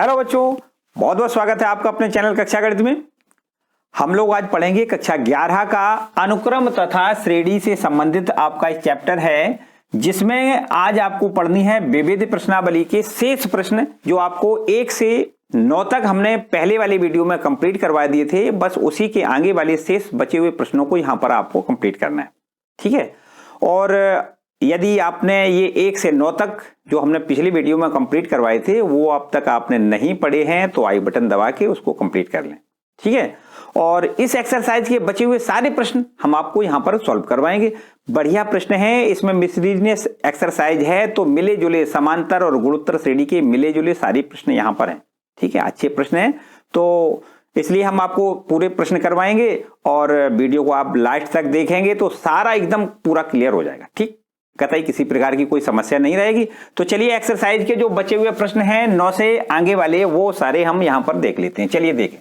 Hello बच्चों, बहुत बहुत स्वागत है आपका अपने चैनल कक्षा गणित में। हम लोग आज पढ़ेंगे कक्षा 11 का अनुक्रम तथा श्रेणी से संबंधित आपका एक चैप्टर है, जिसमें आज आपको पढ़नी है विविध प्रश्नावली के शेष प्रश्न, जो आपको 1 से 9 तक हमने पहले वाली वीडियो में कंप्लीट करवा दिए थे। बस उसी के आगे वाले शेष बचे हुए प्रश्नों को यहां पर आपको कंप्लीट करना है, ठीक है। और यदि आपने ये 1 से 9 तक जो हमने पिछली वीडियो में कंप्लीट करवाए थे वो अब तक आपने नहीं पढ़े हैं तो आई बटन दबा के उसको कंप्लीट कर लें, ठीक है। और इस एक्सरसाइज के बचे हुए सारे प्रश्न हम आपको यहां पर सॉल्व करवाएंगे। बढ़िया प्रश्न है, इसमें मिसलीनियस एक्सरसाइज है, तो मिले जुले समांतर और गुणोत्तर श्रेणी के मिले जुले सारे प्रश्न यहां पर हैं, ठीक है। अच्छे प्रश्न हैं, तो इसलिए हम आपको पूरे प्रश्न करवाएंगे और वीडियो को आप लास्ट तक देखेंगे तो सारा एकदम पूरा क्लियर हो जाएगा, ठीक। कतई किसी प्रकार की कोई समस्या नहीं रहेगी। तो चलिए एक्सरसाइज के जो बचे हुए प्रश्न हैं 9 से आगे वाले, वो सारे हम यहां पर देख लेते हैं। चलिए देखें।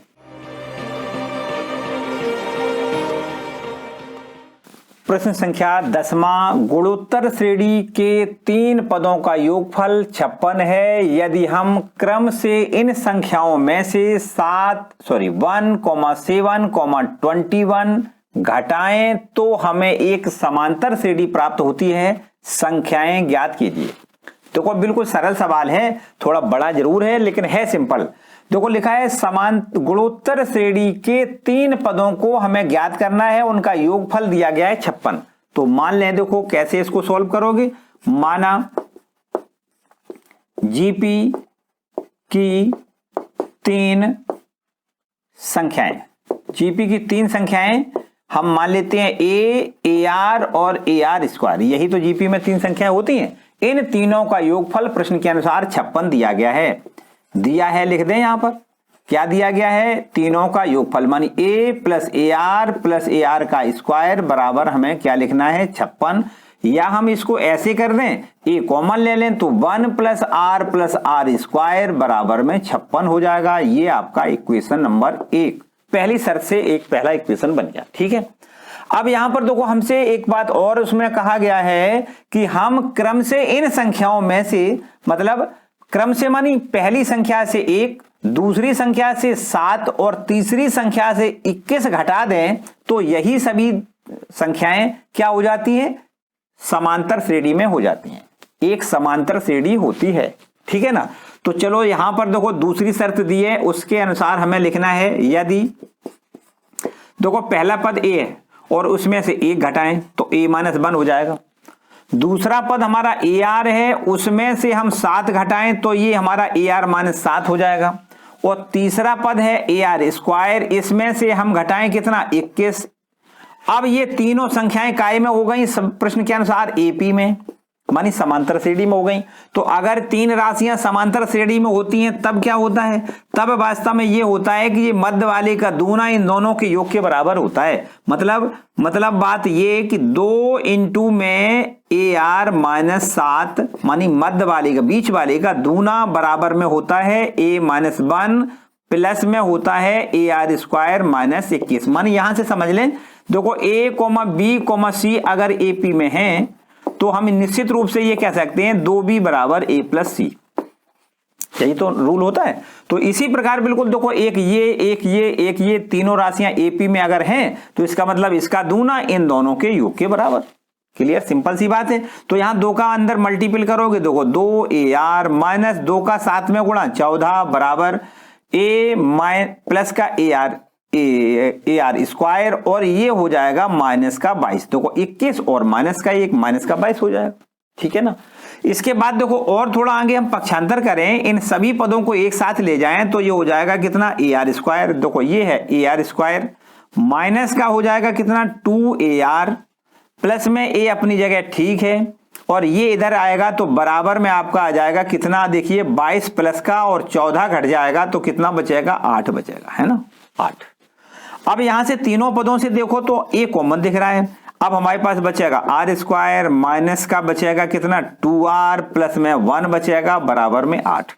प्रश्न संख्या 10वां, गुणोत्तर श्रेणी के 3 पदों का योगफल 56 है। यदि हम क्रम से इन संख्याओं में से 1, 7, 21 घटाएं तो हमें एक समांतर श्रेणी प्राप्त होती है। संख्याएं ज्ञात कीजिए। देखो बिल्कुल सरल सवाल है, थोड़ा बड़ा जरूर है लेकिन है सिंपल। देखो लिखा है गुणोत्तर श्रेणी के 3 पदों को हमें ज्ञात करना है, उनका योगफल दिया गया है 56। तो मान लें, देखो कैसे इसको सॉल्व करोगे। माना जीपी की 3 संख्याएं, जीपी की 3 संख्याएं हम मान लेते हैं ए आर और ए आर स्क्वायर। यही तो जीपी में 3 संख्याएं होती हैं। इन तीनों का योगफल प्रश्न के अनुसार 56 दिया गया है। दिया है, लिख दें यहां पर क्या दिया गया है। तीनों का योगफल मानी ए प्लस ए आर का स्क्वायर बराबर हमें क्या लिखना है 56। या हम इसको ऐसे कर दें, ए कॉमन ले लें तो 1 प्लस आर स्क्वायर बराबर में 56 हो जाएगा। ये आपका इक्वेशन नंबर 1, पहली शर्त से एक पहला इक्वेशन बन गया, ठीक है। अब यहां पर देखो हमसे एक बात और उसमें कहा गया है कि हम क्रम से इन संख्याओं में से, मतलब क्रम से मानी पहली संख्या से 1, दूसरी संख्या से 7 और तीसरी संख्या से 21 घटा दें तो यही सभी संख्याएं क्या हो जाती हैं, समांतर श्रेणी में हो जाती हैं। एक समांतर श्रेणी होती है, ठीक है ना। तो चलो यहां पर देखो दूसरी शर्त दी है, उसके अनुसार हमें लिखना है। यदि देखो पहला पद ए है और उसमें से 1 घटाएं तो a-1 हो जाएगा। दूसरा पद हमारा ए आर है, उसमें से हम 7 घटाएं तो ये हमारा AR-7 हो जाएगा। और तीसरा पद है ए आर स्क्वायर, इसमें से हम घटाएं कितना 21। अब ये तीनों संख्याएं काय में हो गई, सब प्रश्न के अनुसार एपी में, मानी समांतर श्रेणी में हो गई। तो अगर 3 राशियां समांतर श्रेणी में होती हैं तब क्या होता है, तब वास्तव में ये होता है कि ये मध्य वाले का दूना इन दोनों के योग के बराबर होता है। मतलब बात ये कि 2 इंटू में AR-7 मानी मध्य वाले का, बीच वाले का दूना बराबर में होता है A-1 प्लस में होता है AR स्क्वायर -21। मानी यहां से समझ लें, देखो A, B, C अगर AP में है तो हम निश्चित रूप से ये कह सकते हैं 2B बराबर A प्लस C। यही तो रूल होता है। तो इसी प्रकार बिल्कुल देखो एक ये तीनों राशियां AP में अगर हैं तो इसका मतलब इसका दूना इन दोनों के योग के बराबर। क्लियर, सिंपल सी बात है। तो यहां 2 का अंदर मल्टीपल करोगे, देखो 2 AR माइनस 2 का 7 में गुणा 14 बराबर A प्लस का AR स्क्वायर और ये हो जाएगा माइनस का 22। देखो 21 और माइनस का 1 माइनस का 22 हो जाएगा, ठीक है ना। इसके बाद देखो और थोड़ा आगे हम पक्षांतर करें, इन सभी पदों को एक साथ ले जाएं तो ये हो जाएगा कितना AR स्क्वायर। देखो ये है AR स्क्वायर माइनस का हो जाएगा कितना 2AR प्लस में A अपनी जगह ठीक है और ये इधर आएगा तो बराबर में आपका आ जाएगा कितना, देखिए 22 प्लस का और 14 घट जाएगा तो कितना बचेगा 8 बचेगा, है ना 8। अब यहां से तीनों पदों से देखो तो A कॉमन दिख रहा है। अब हमारे पास बचेगा आर स्क्वायर माइनस का बचेगा कितना 2R प्लस में 1 बचेगा बराबर में 8।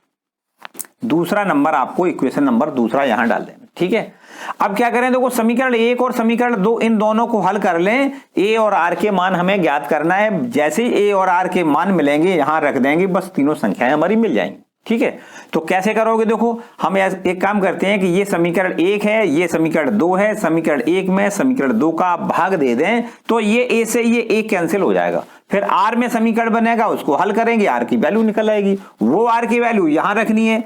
दूसरा नंबर आपको इक्वेशन नंबर दूसरा यहां डाल देना, ठीक है। अब क्या करें, देखो समीकरण 1 और समीकरण 2 इन दोनों को हल कर लें। ए और आर के मान हमें ज्ञात करना है। जैसे ही ए और आर के मान मिलेंगे यहां रख देंगे, बस तीनों संख्याएं हमारी मिल जाएंगी। ठीक है, तो कैसे करोगे, देखो हम एक काम करते हैं कि ये समीकरण 1 है, ये समीकरण 2 है, समीकरण 1 में समीकरण 2 का आप भाग दे दें तो ये a से ये a कैंसिल हो जाएगा। फिर r में समीकरण बनेगा, उसको हल करेंगे, r की वैल्यू निकल आएगी। वो r की वैल्यू यहां रखनी है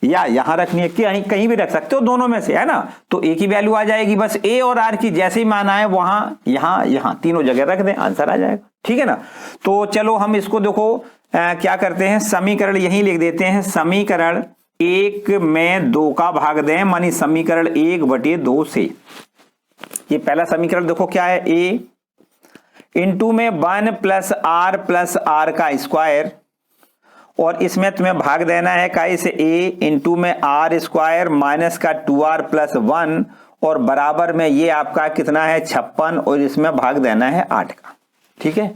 या यहां रखनी है, कहीं भी रख सकते हो, दोनों में से, है ना। तो a की वैल्यू आ जाएगी, बस a और r की जैसे ही मान आए वहां यहां तीनों जगह रख दें, आंसर आ जाएगा। ठीक है ना। तो चलो हम इसको देखो क्या करते हैं, समीकरण यहीं लिख देते हैं, समीकरण 1 में 2 का भाग दें, मानी समीकरण 1/2 से। ये पहला समीकरण देखो क्या है, a इंटू में 1 प्लस आर का स्क्वायर, और इसमें तुम्हें भाग देना है काई से a इंटू में आर स्क्वायर माइनस का 2r प्लस 1, और बराबर में ये आपका कितना है 56, और इसमें भाग देना है 8 का। ठीक है,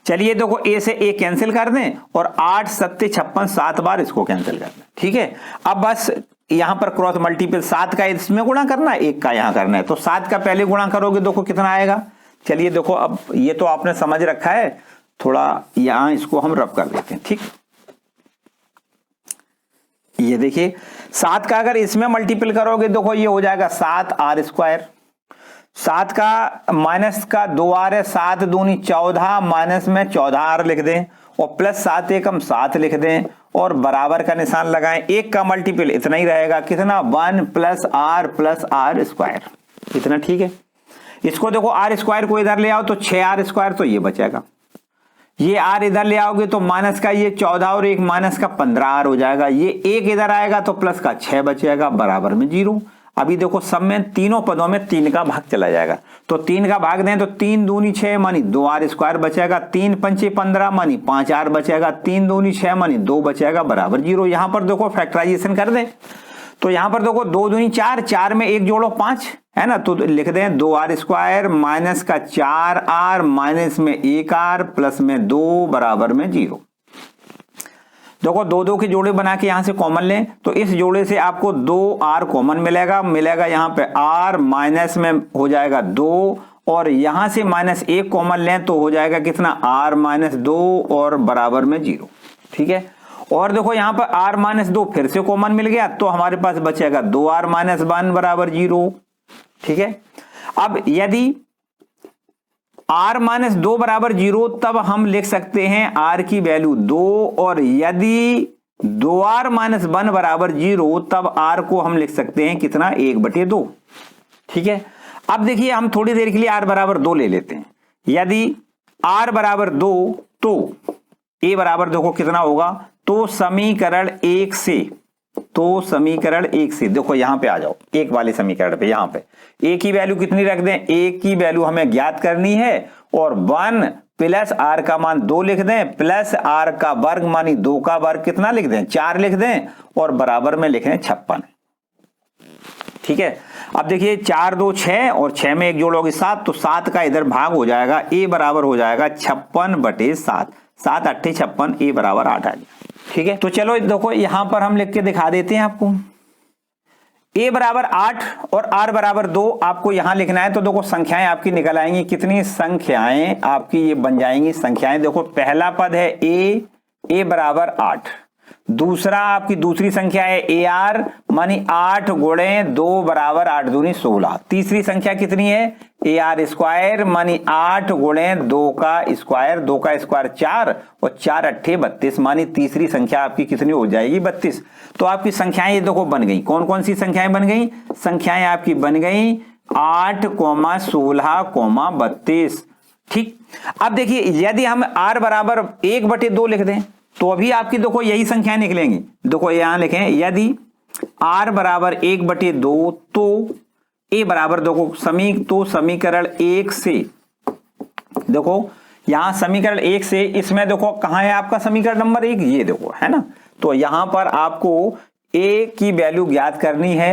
चलिए देखो a से a कैंसिल कर दें, और 8 7 56 7 बार इसको कैंसिल कर दें। ठीक है, अब बस यहां पर क्रॉस मल्टीपल 7 का इसमें गुणा करना है, 1 का यहां करना है, तो 7 का पहले गुणा करोगे देखो कितना आएगा। चलिए देखो, अब ये तो आपने समझ रखा है, थोड़ा यहां इसको हम रब कर देते हैं। ठीक, ये देखिए 7 का अगर इसमें मल्टीपल करोगे देखो ये हो जाएगा 7r स्क्वायर, 7 का माइनस का 2r है, 7 दूनी 14, माइनस में 14r लिख दें, और प्लस 7 एकम 7 लिख दें, और बराबर का निशान लगाएं। 1 का मल्टीपल इतना ही रहेगा, कितना 1 प्लस आर स्क्वायर, इतना। ठीक है, इसको देखो r स्क्वायर को इधर ले आओ तो 6r स्क्वायर, तो ये बचेगा। ये r इधर ले आओगे तो माइनस का ये 14 और 1 माइनस का 15r हो जाएगा। ये 1 इधर आएगा तो प्लस का 6 बचेगा, बराबर में 0। अभी देखो सब में तीनों पदों में 3 का भाग चला जाएगा, तो 3 का भाग दें तो 3 दूनी 6 मानी 2r स्क्वायर बचेगा, 3 पंचे 15 मानी 5r बचेगा, 3 दूनी 6 मानी 2 बचेगा, बराबर 0। यहां पर देखो फैक्टराइजेशन कर दें तो यहां पर देखो 2 दूनी 4, 4 में 1 जोड़ो 5, है ना, तो लिख दें 2r स्क्वायर माइनस का 4r माइनस में 1r प्लस में 2 बराबर में 0। देखो 2 के जोड़े बना के यहां से कॉमन लें तो इस जोड़े से आपको 2r कॉमन मिलेगा यहां पे r माइनस में हो जाएगा 2, और यहां से माइनस 1 कॉमन लें तो हो जाएगा कितना r माइनस 2 और बराबर में 0। ठीक है, और देखो यहां पर r माइनस 2 फिर से कॉमन मिल गया तो हमारे पास बचेगा 2r माइनस 1 बराबर 0। ठीक है, अब यदि r माइनस 2 बराबर 0 तब हम लिख सकते हैं r की वैल्यू 2, और यदि 2r माइनस 1 बराबर 0 तब r को हम लिख सकते हैं कितना 1/2। ठीक है, अब देखिए हम थोड़ी देर के लिए r बराबर 2 ले लेते हैं। यदि r बराबर 2 तो a बराबर देखो कितना होगा, तो समीकरण 1 से देखो यहां पे आ जाओ, एक वाले समीकरण पे, यहां पे a की वैल्यू कितनी रख दें, a की वैल्यू हमें ज्ञात करनी है, और 1 प्लस r का मान 2 लिख दें, प्लस r का वर्ग मानी 2 का वर्ग कितना लिख दें 4 लिख दें, और बराबर में लिखें 56। ठीक है, अब देखिए 4 2 6 और 6 में 1 जोड़ोगे 7, तो 7 का इधर भाग हो जाएगा, a बराबर हो जाएगा 56/7, 7 8 56, a बराबर 8 आ जाएगा। ठीक है, तो चलो देखो यहां पर हम लिख के दिखा देते हैं आपको, a बराबर 8 और r बराबर 2 आपको यहां लिखना है। तो देखो संख्याएं आपकी निकल आएंगी, कितनी संख्याएं आपकी ये बन जाएंगी संख्याएं। देखो पहला पद है a बराबर 8, दूसरा आपकी दूसरी संख्या है ar मानी 8 गुणे 2 बराबर 8 दूनी 16, तीसरी संख्या कितनी है ar स्क्वायर मानी 8 गुणे 2 का स्क्वायर, 2 का स्क्वायर 4 और 4 8 32 मानी तीसरी संख्या आपकी कितनी हो जाएगी 32। तो आपकी संख्याएं ये देखो बन गई, कौन कौन सी संख्याएं बन गई, संख्याएं आपकी बन गई 8, 16, 32। ठीक, अब देखिए यदि हम r बराबर 1/2 लिख दें तो अभी आपकी देखो यही संख्याएं निकलेंगी। देखो यहां लिखें, यदि r बराबर 1/2 तो a बराबर देखो समीकरण 1 से, देखो यहां समीकरण 1 से, इसमें देखो कहां है आपका समीकरण नंबर 1, ये देखो है ना। तो यहां पर आपको a की वैल्यू ज्ञात करनी है,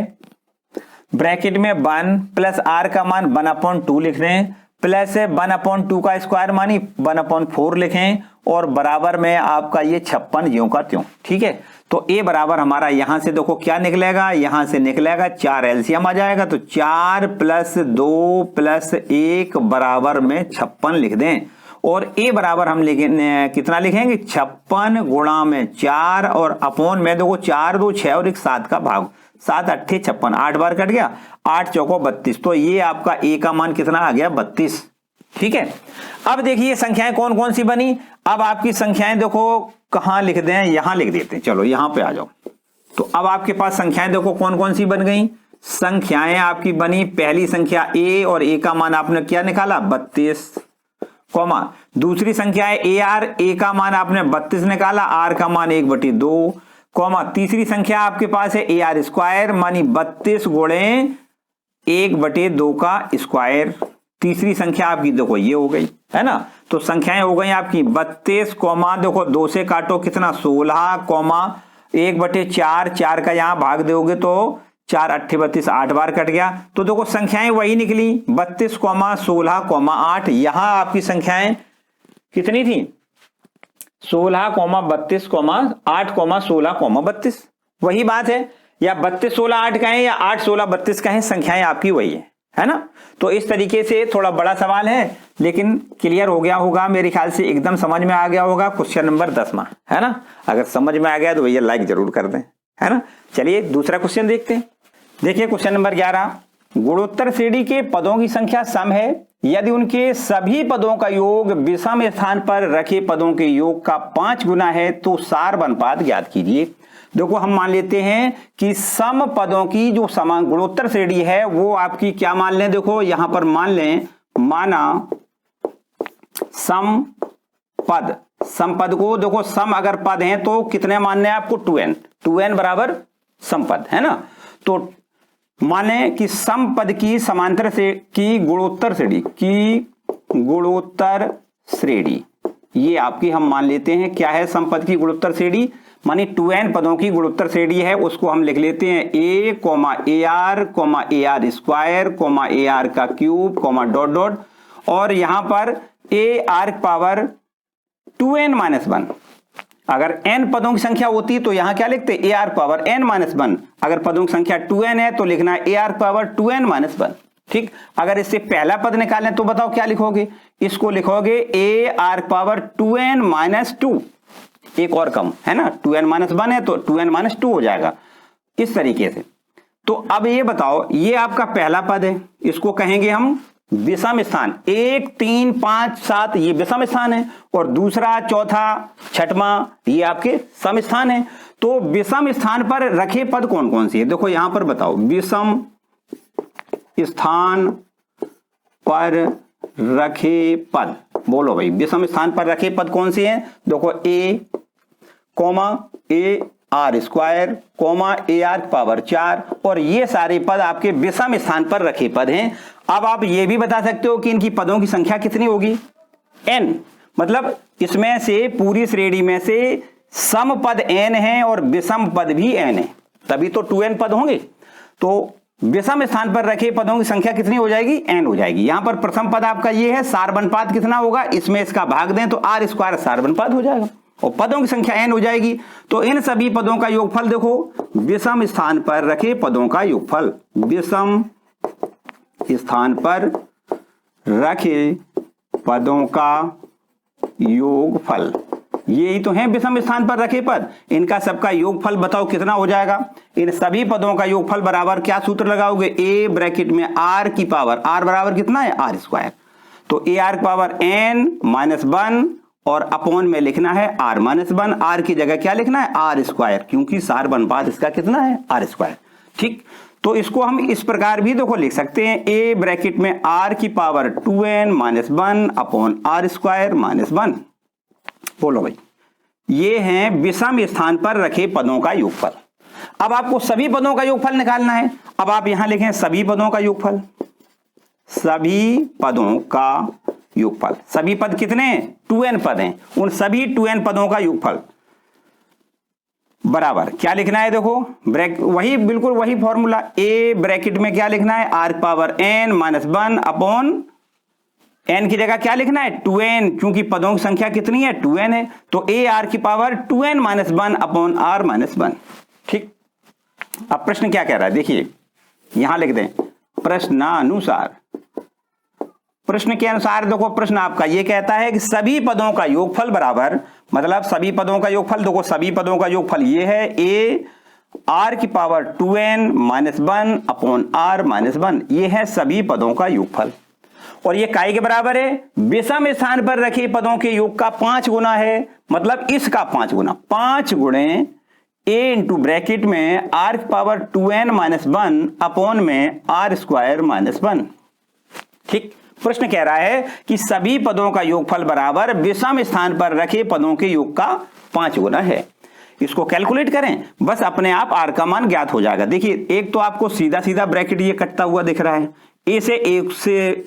ब्रैकेट में 1 प्लस r का मान 1/2 लिख दें, प्लस 1/2 का स्क्वायर मानी 1/4 लिखें, और बराबर में आपका ये 56 ज्यों का त्यों। ठीक है, तो a बराबर हमारा यहां से देखो क्या निकलेगा, यहां से निकलेगा 4 एलसीएम आ जाएगा, तो 4 + 2 + 1 बराबर में 56 लिख दें, और a बराबर हम कितना लिखेंगे 56 गुणा में 4 और अपॉन में देखो 4 2 6 और एक 7 का भाग, 7 8 56, 8 बार कट गया, 8 चौको 32, तो ये आपका a का मान कितना आ गया 32। ठीक है, अब देखिए संख्याएं कौन कौन सी बनी। अब आपकी संख्याएं देखो कहां लिख दें, यहां लिख देते हैं, चलो यहां पे आ जाओ। तो अब आपके पास संख्याएं देखो कौन कौन सी बन गई। संख्याएं आपकी बनी, पहली संख्या a और a का मान आपने क्या निकाला 32, कॉमा दूसरी संख्या है AR, a का मान आपने 32 निकाला, r का मान 1/2, कॉमा तीसरी संख्या आपके पास है AR स्क्वायर मानी 32 गुणे 1/2 का स्क्वायर। तीसरी संख्या आपकी देखो ये हो गई है ना। तो संख्याएं हो गई आपकी 32, कॉमा देखो 2 से काटो कितना 16, कॉमा 1/4, 4 का यहां भाग दोगे तो 4 8 32, 8 बार कट गया। तो देखो संख्याएं वही निकली 32, 16, 8। यहां आपकी संख्याएं कितनी थी 16, 32, 8, 16, 32। वही बात है, या 32 16 8 कहें या 8 16 32 कहें, संख्याएं आपकी वही है ना। तो इस तरीके से थोड़ा बड़ा सवाल है लेकिन क्लियर हो गया होगा मेरे ख्याल से, एकदम समझ में आ गया होगा। क्वेश्चन नंबर 10वां है ना। अगर समझ में आ गया तो भैया लाइक जरूर कर दें, है ना। चलिए दूसरा क्वेश्चन देखते हैं। देखिए क्वेश्चन नंबर 11, गुणोत्तर श्रेणी के पदों की संख्या सम है यदि उनके सभी पदों का योग विषम स्थान पर रखे पदों के योग का 5 गुना है तो सार अनुपात ज्ञात कीजिए। देखो हम मान लेते हैं कि सम पदों की जो समान गुणोत्तर श्रेणी है वो आपकी क्या मान लें, देखो यहां पर मान लें, माना सम पद को देखो सम अगर पद हैं तो कितने मानने हैं आपको 2n बराबर सम पद है ना। तो माने कि सम पद की समांतर से की गुणोत्तर श्रेणी ये आपकी हम मान लेते हैं क्या है सम पद की गुणोत्तर श्रेणी, मानी 2n पदों की गुणोत्तर श्रेणी है। उसको हम लिख लेते हैं a, AR स्क्वायर, AR का क्यूब, डॉट डॉट, और यहां पर AR पावर 2n-1। अगर n पदों की संख्या होती तो यहां क्या लिखते AR पावर n-1। अगर पदों की संख्या 2n है तो लिखना है AR पावर 2n-1। ठीक, अगर इससे पहला पद निकालें तो बताओ क्या लिखोगे, इसको लिखोगे AR पावर 2n-2, एक और कम है ना, 2n-1 है तो 2n-2 हो जाएगा इस तरीके से। तो अब ये बताओ, ये आपका पहला पद है, इसको कहेंगे हम विषम स्थान, 1 3 5 7 ये विषम स्थान है, और दूसरा चौथा छठवां ये आपके सम स्थान है। तो विषम स्थान पर रखे पद कौन कौन सी है, देखो यहां पर बताओ, विषम स्थान पर रखे पद, बोलो भाई विषम स्थान पर रखे पद कौन से हैं, देखो AR स्क्वायर, AR पावर 4, और ये सारे पद आपके विषम स्थान पर रखे पद हैं। अब आप ये भी बता सकते हो कि इनकी पदों की संख्या कितनी होगी, n, मतलब इसमें से पूरी श्रेणी में से सम पद n है और विषम पद भी n है, तभी तो 2n पद होंगे। तो विषम स्थान पर रखे पदों की संख्या कितनी हो जाएगी, n हो जाएगी। यहां पर प्रथम पद आपका ये है, सार अनुपात कितना होगा, इसमें इसका भाग दें तो R स्क्वायर सार अनुपात हो जाएगा, और पदों की संख्या n हो जाएगी। तो इन सभी पदों का योगफल देखो, विषम स्थान पर रखे पदों का योगफल, विषम स्थान पर रखे पदों का योगफल, यही तो है विषम स्थान पर रखे पद, इनका सबका योगफल बताओ कितना हो जाएगा। इन सभी पदों का योगफल बराबर क्या सूत्र लगाओगे, a ब्रैकेट में r की पावर, r बराबर कितना है R स्क्वायर, तो AR पावर n-1 और अपॉन में लिखना है r-1, r की जगह क्या लिखना है R स्क्वायर, क्योंकि सार अनुपात इसका कितना है R स्क्वायर। ठीक, तो इसको हम इस प्रकार भी देखो लिख सकते हैं, a ब्रैकेट में r की power 2n-1 upon R square -1। बोलो भाई, ये हैं विषम स्थान पर रखे पदों का योगफल। अब आपको सभी पदों का योगफल निकालना है। अब आप यहां लिखें सभी पदों का योगफल, सभी पदों का योगफल, सभी पद कितने हैं 2n पद हैं, उन सभी 2n पदों का योगफल बराबर क्या लिखना है, देखो वही बिल्कुल वही फॉर्मूला, a ब्रैकेट में क्या लिखना है R power n-1 upon n की जगह क्या लिखना है 2n, क्योंकि पदों की संख्या कितनी है 2n है, तो AR की पावर 2n-1 अपॉन R-1। ठीक, अब प्रश्न क्या कह रहा है देखिए, यहां लिख दें, प्रश्नानुसार प्रश्न के अनुसार देखो, प्रश्न आपका ये कहता है कि सभी पदों का योगफल बराबर, मतलब सभी पदों का योगफल, देखो सभी पदों का योगफल ये है a r की power 2n minus 1 upon r minus 1, ये है सभी पदों का योगफल। और ये काय के बराबर है, विषम स्थान पर रखे पदों के योग का 5 गुना है, मतलब इसका 5 गुना, 5 गुणे a इंटू ब्रैकेट में r की पावर 2n माइनस 1 अपॉन में r स्क्वायर माइनस 1। ठीक, प्रश्न कह रहा है कि सभी पदों का योगफल बराबर विषम स्थान पर रखे पदों के योग का 5 गुना है। इसको कैलकुलेट करें, बस अपने आप r का मान ज्ञात हो जाएगा। देखिए, एक तो आपको सीधा सीधा ब्रैकेट ये कटता हुआ दिख रहा है, a से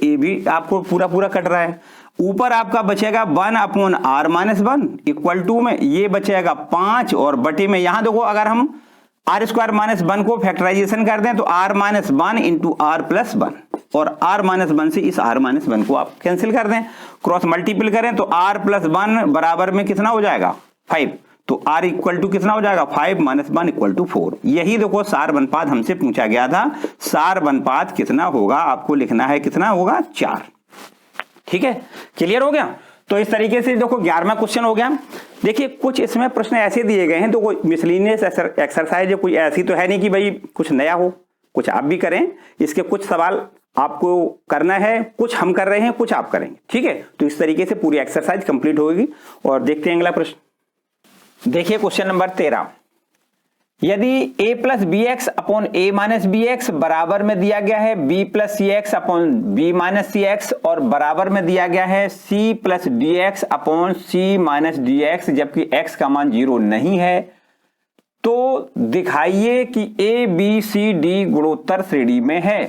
a भी आपको पूरा पूरा कट रहा है। ऊपर आपका बचेगा 1 upon r minus 1 equal to में ये बचेगा 5 और बटे में यहां देखो, अगर हम r स्क्वायर माइनस 1 को फैक्टराइजेशन कर दें तो r minus 1 into r plus 1, और r माइनस 1 से इस r माइनस 1 को आप कैंसिल कर दें, क्रॉस मल्टीपल करें तो r प्लस 1 बराबर में कितना हो जाएगा 5, तो r इक्वल टू कितना हो जाएगा 5 माइनस 1 इक्वल टू 4। यही देखो सार अनुपात हमसे पूछा गया था, सार अनुपात कितना होगा आपको लिखना है, कितना होगा 4। ठीक है, क्लियर हो गया। तो इस तरीके से देखो 11वां क्वेश्चन हो गया। देखिए कुछ इसमें प्रश्न ऐसे दिए गए हैं, तो कोई मिसलिनियस एक्सरसाइज है, कोई ऐसी तो है नहीं कि भाई कुछ नया हो, कुछ आप भी करें। इसके कुछ सवाल आपको करना है, कुछ हम कर रहे हैं, कुछ आप करेंगे। ठीक है, तो इस तरीके से पूरी एक्सरसाइज कंप्लीट होगी। और देखते हैं अगला प्रश्न। देखिए क्वेश्चन नंबर 13, यदि a plus B x upon a minus B x बराबर में दिया गया है b प्लस सी एक्स अपॉन बी माइनस सी एक्स, और बराबर में दिया गया है c plus D x upon c minus D x, जबकि x का मान 0 नहीं है, तो दिखाइए कि a b c d गुणोत्तर श्रेणी में है।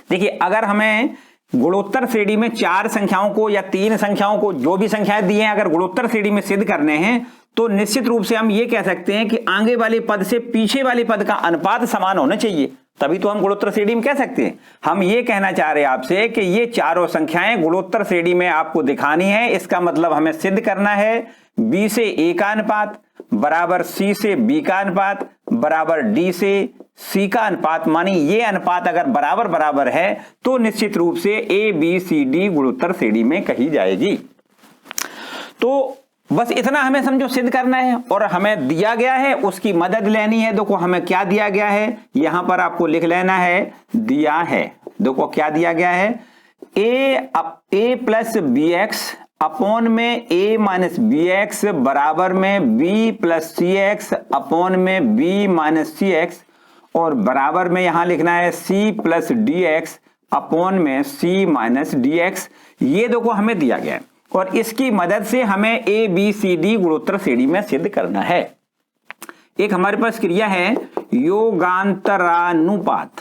देखिए, अगर हमें गुणोत्तर श्रेणी में 4 संख्याओं को या 3 संख्याओं को, जो भी संख्याएं दी हैं, अगर गुणोत्तर श्रेणी में सिद्ध करने हैं तो निश्चित रूप से हम ये कह सकते हैं कि आगे वाले पद से पीछे वाले पद का अनुपात समान होना चाहिए, तभी तो हम गुणोत्तर श्रेणी में कह सकते हैं। हम ये कहना चाह रहे हैं आपसे कि ये चारों संख्याएं गुणोत्तर श्रेणी में आपको दिखानी है। इसका मतलब हमें सिद्ध करना है b से a का अनुपात बराबर c से b का अनुपात बराबर d से c का अनुपात, मानी ये अनुपात अगर बराबर बराबर है तो निश्चित रूप से a b c d गुणोत्तर श्रेणी में कही जाएगी। तो बस इतना हमें समझो सिद्ध करना है, और हमें दिया गया है उसकी मदद लेनी है। देखो हमें क्या दिया गया है, यहां पर आपको लिख लेना है, दिया है, देखो क्या दिया गया है, a plus B x upon में a माइनस बी एक्स बराबर में b प्लस सी एक्स अपॉन में b माइनस सी एक्स, और बराबर में यहां लिखना है c plus D x upon में c माइनस डी एक्स। ये देखो हमें दिया गया है, और इसकी मदद से हमें a b c d गुणोत्तर श्रेणी में सिद्ध करना है। एक हमारे पास क्रिया है योगांतरानुपात।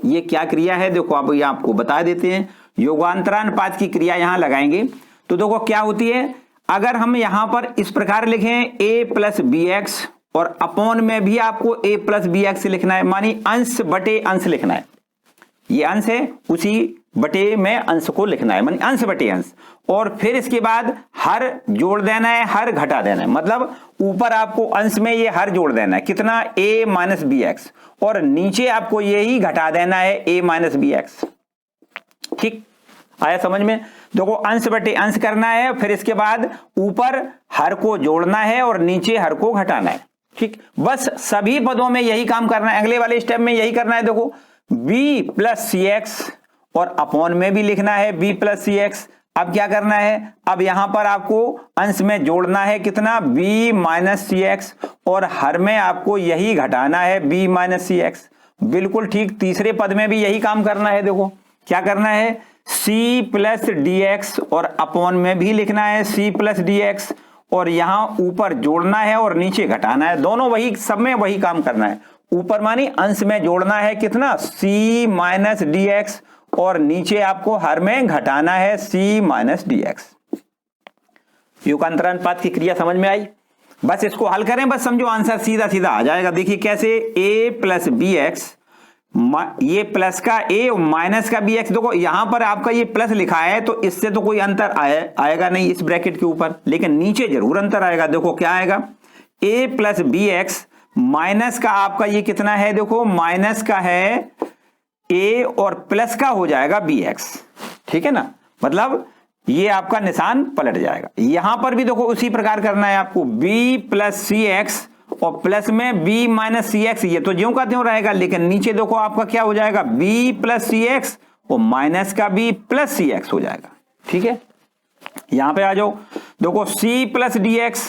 ये क्या क्रिया है, देखो आप ये आपको बता देते हैं। योगांतरानुपात की क्रिया यहां लगाएंगे तो देखो क्या होती है, अगर हम यहां पर इस प्रकार लिखें a प्लस बी एक्स, और अपॉन में भी आपको a प्लस बी एक्स लिखना है, मानी अंश बटे अंश लिखना है। ये अंश है, उसी बटे में अंश को लिखना है, मानी अंश बटे अंश, और फिर इसके बाद हर जोड़ देना है, हर घटा देना है, मतलब ऊपर आपको अंश में ये हर जोड़ देना है, कितना a माइनस बी एक्स, और नीचे आपको यही घटा देना है a माइनस बी एक्स। ठीक आया समझ में। देखो अंश बटे अंश करना है, फिर इसके बाद ऊपर हर को जोड़ना है और नीचे हर को घटाना है। ठीक, बस सभी पदों में यही काम करना है, अगले वाले स्टेप में यही करना है। देखो b प्लस सी एक्स, और अपॉन में भी लिखना है b प्लस सी एक्स। अब क्या करना है, अब यहां पर आपको अंश में जोड़ना है कितना b माइनस सी एक्स, और हर में आपको यही घटाना है b माइनस सी एक्स। बिल्कुल ठीक, तीसरे पद में भी यही काम करना है। देखो क्या करना है, c प्लस डी एक्स, और अपॉन में भी लिखना है c प्लस डी एक्स, और यहां ऊपर जोड़ना है और नीचे घटाना है, दोनों वही, सब में वही काम करना है। ऊपर मानी अंश में जोड़ना है कितना c माइनस डी एक्स, और नीचे आपको हर में घटाना है c माइनस डी एक्स। योगांतरानुपात की क्रिया समझ में आई। बस इसको हल करें, बस समझो आंसर सीधा सीधा आ जाएगा। देखिए कैसे, a प्लस बी एक्स, ये प्लस का a माइनस का बी एक्स। देखो यहां पर आपका ये प्लस लिखा है तो इससे तो कोई अंतर आएगा नहीं इस ब्रैकेट के ऊपर, लेकिन नीचे जरूर अंतर आएगा। देखो क्या आएगा, a plus B X minus का आपका ये कितना है, देखो माइनस का है a और प्लस का हो जाएगा bx। ठीक है ना, मतलब ये आपका निशान पलट जाएगा। यहां पर भी देखो उसी प्रकार करना है आपको, b प्लस सी एक्स और प्लस में b माइनस सी एक्स, ये तो ज्यों का त्यों रहेगा, लेकिन नीचे देखो आपका क्या हो जाएगा, b प्लस सी एक्स और माइनस का b प्लस सी एक्स हो जाएगा। ठीक है, यहां पे आ जाओ, देखो c प्लस डी एक्स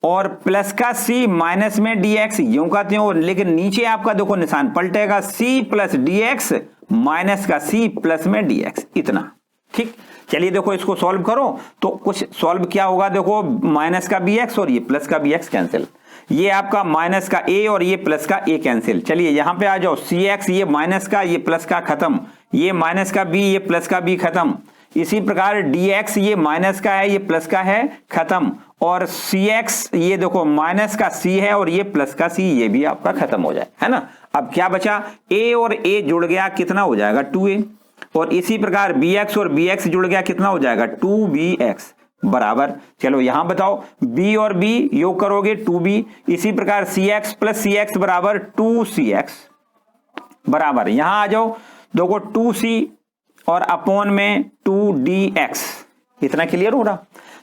और प्लस का c माइनस में dx यूं का त्यों, लेकिन नीचे आपका देखो निशान पलटेगा, c प्लस dx माइनस का c प्लस में dx, इतना। ठीक, चलिए देखो इसको सॉल्व करो तो कुछ सॉल्व क्या होगा, देखो माइनस का bx और ये प्लस का bx कैंसिल, ये आपका माइनस का a और ये प्लस का a कैंसिल। चलिए यहां पे आ जाओ, cx ये माइनस का ये प्लस का खत्म, ये माइनस का b ये प्लस का b खत्म, इसी प्रकार dx ये माइनस का है ये प्लस का है खत्म, और cx ये देखो माइनस का c है और ये प्लस का c, ये भी आपका खत्म हो जाए, है ना। अब क्या बचा, a और a जुड़ गया, कितना हो जाएगा 2a, और इसी प्रकार bx और bx जुड़ गया, कितना हो जाएगा 2bx बराबर, चलो यहां बताओ b और b योग करोगे 2b, इसी प्रकार cx प्लस cx बराबर 2cx बराबर, यहां आ जाओ देखो 2c और अपॉन में 2dx, इतना क्लियर हो रहा।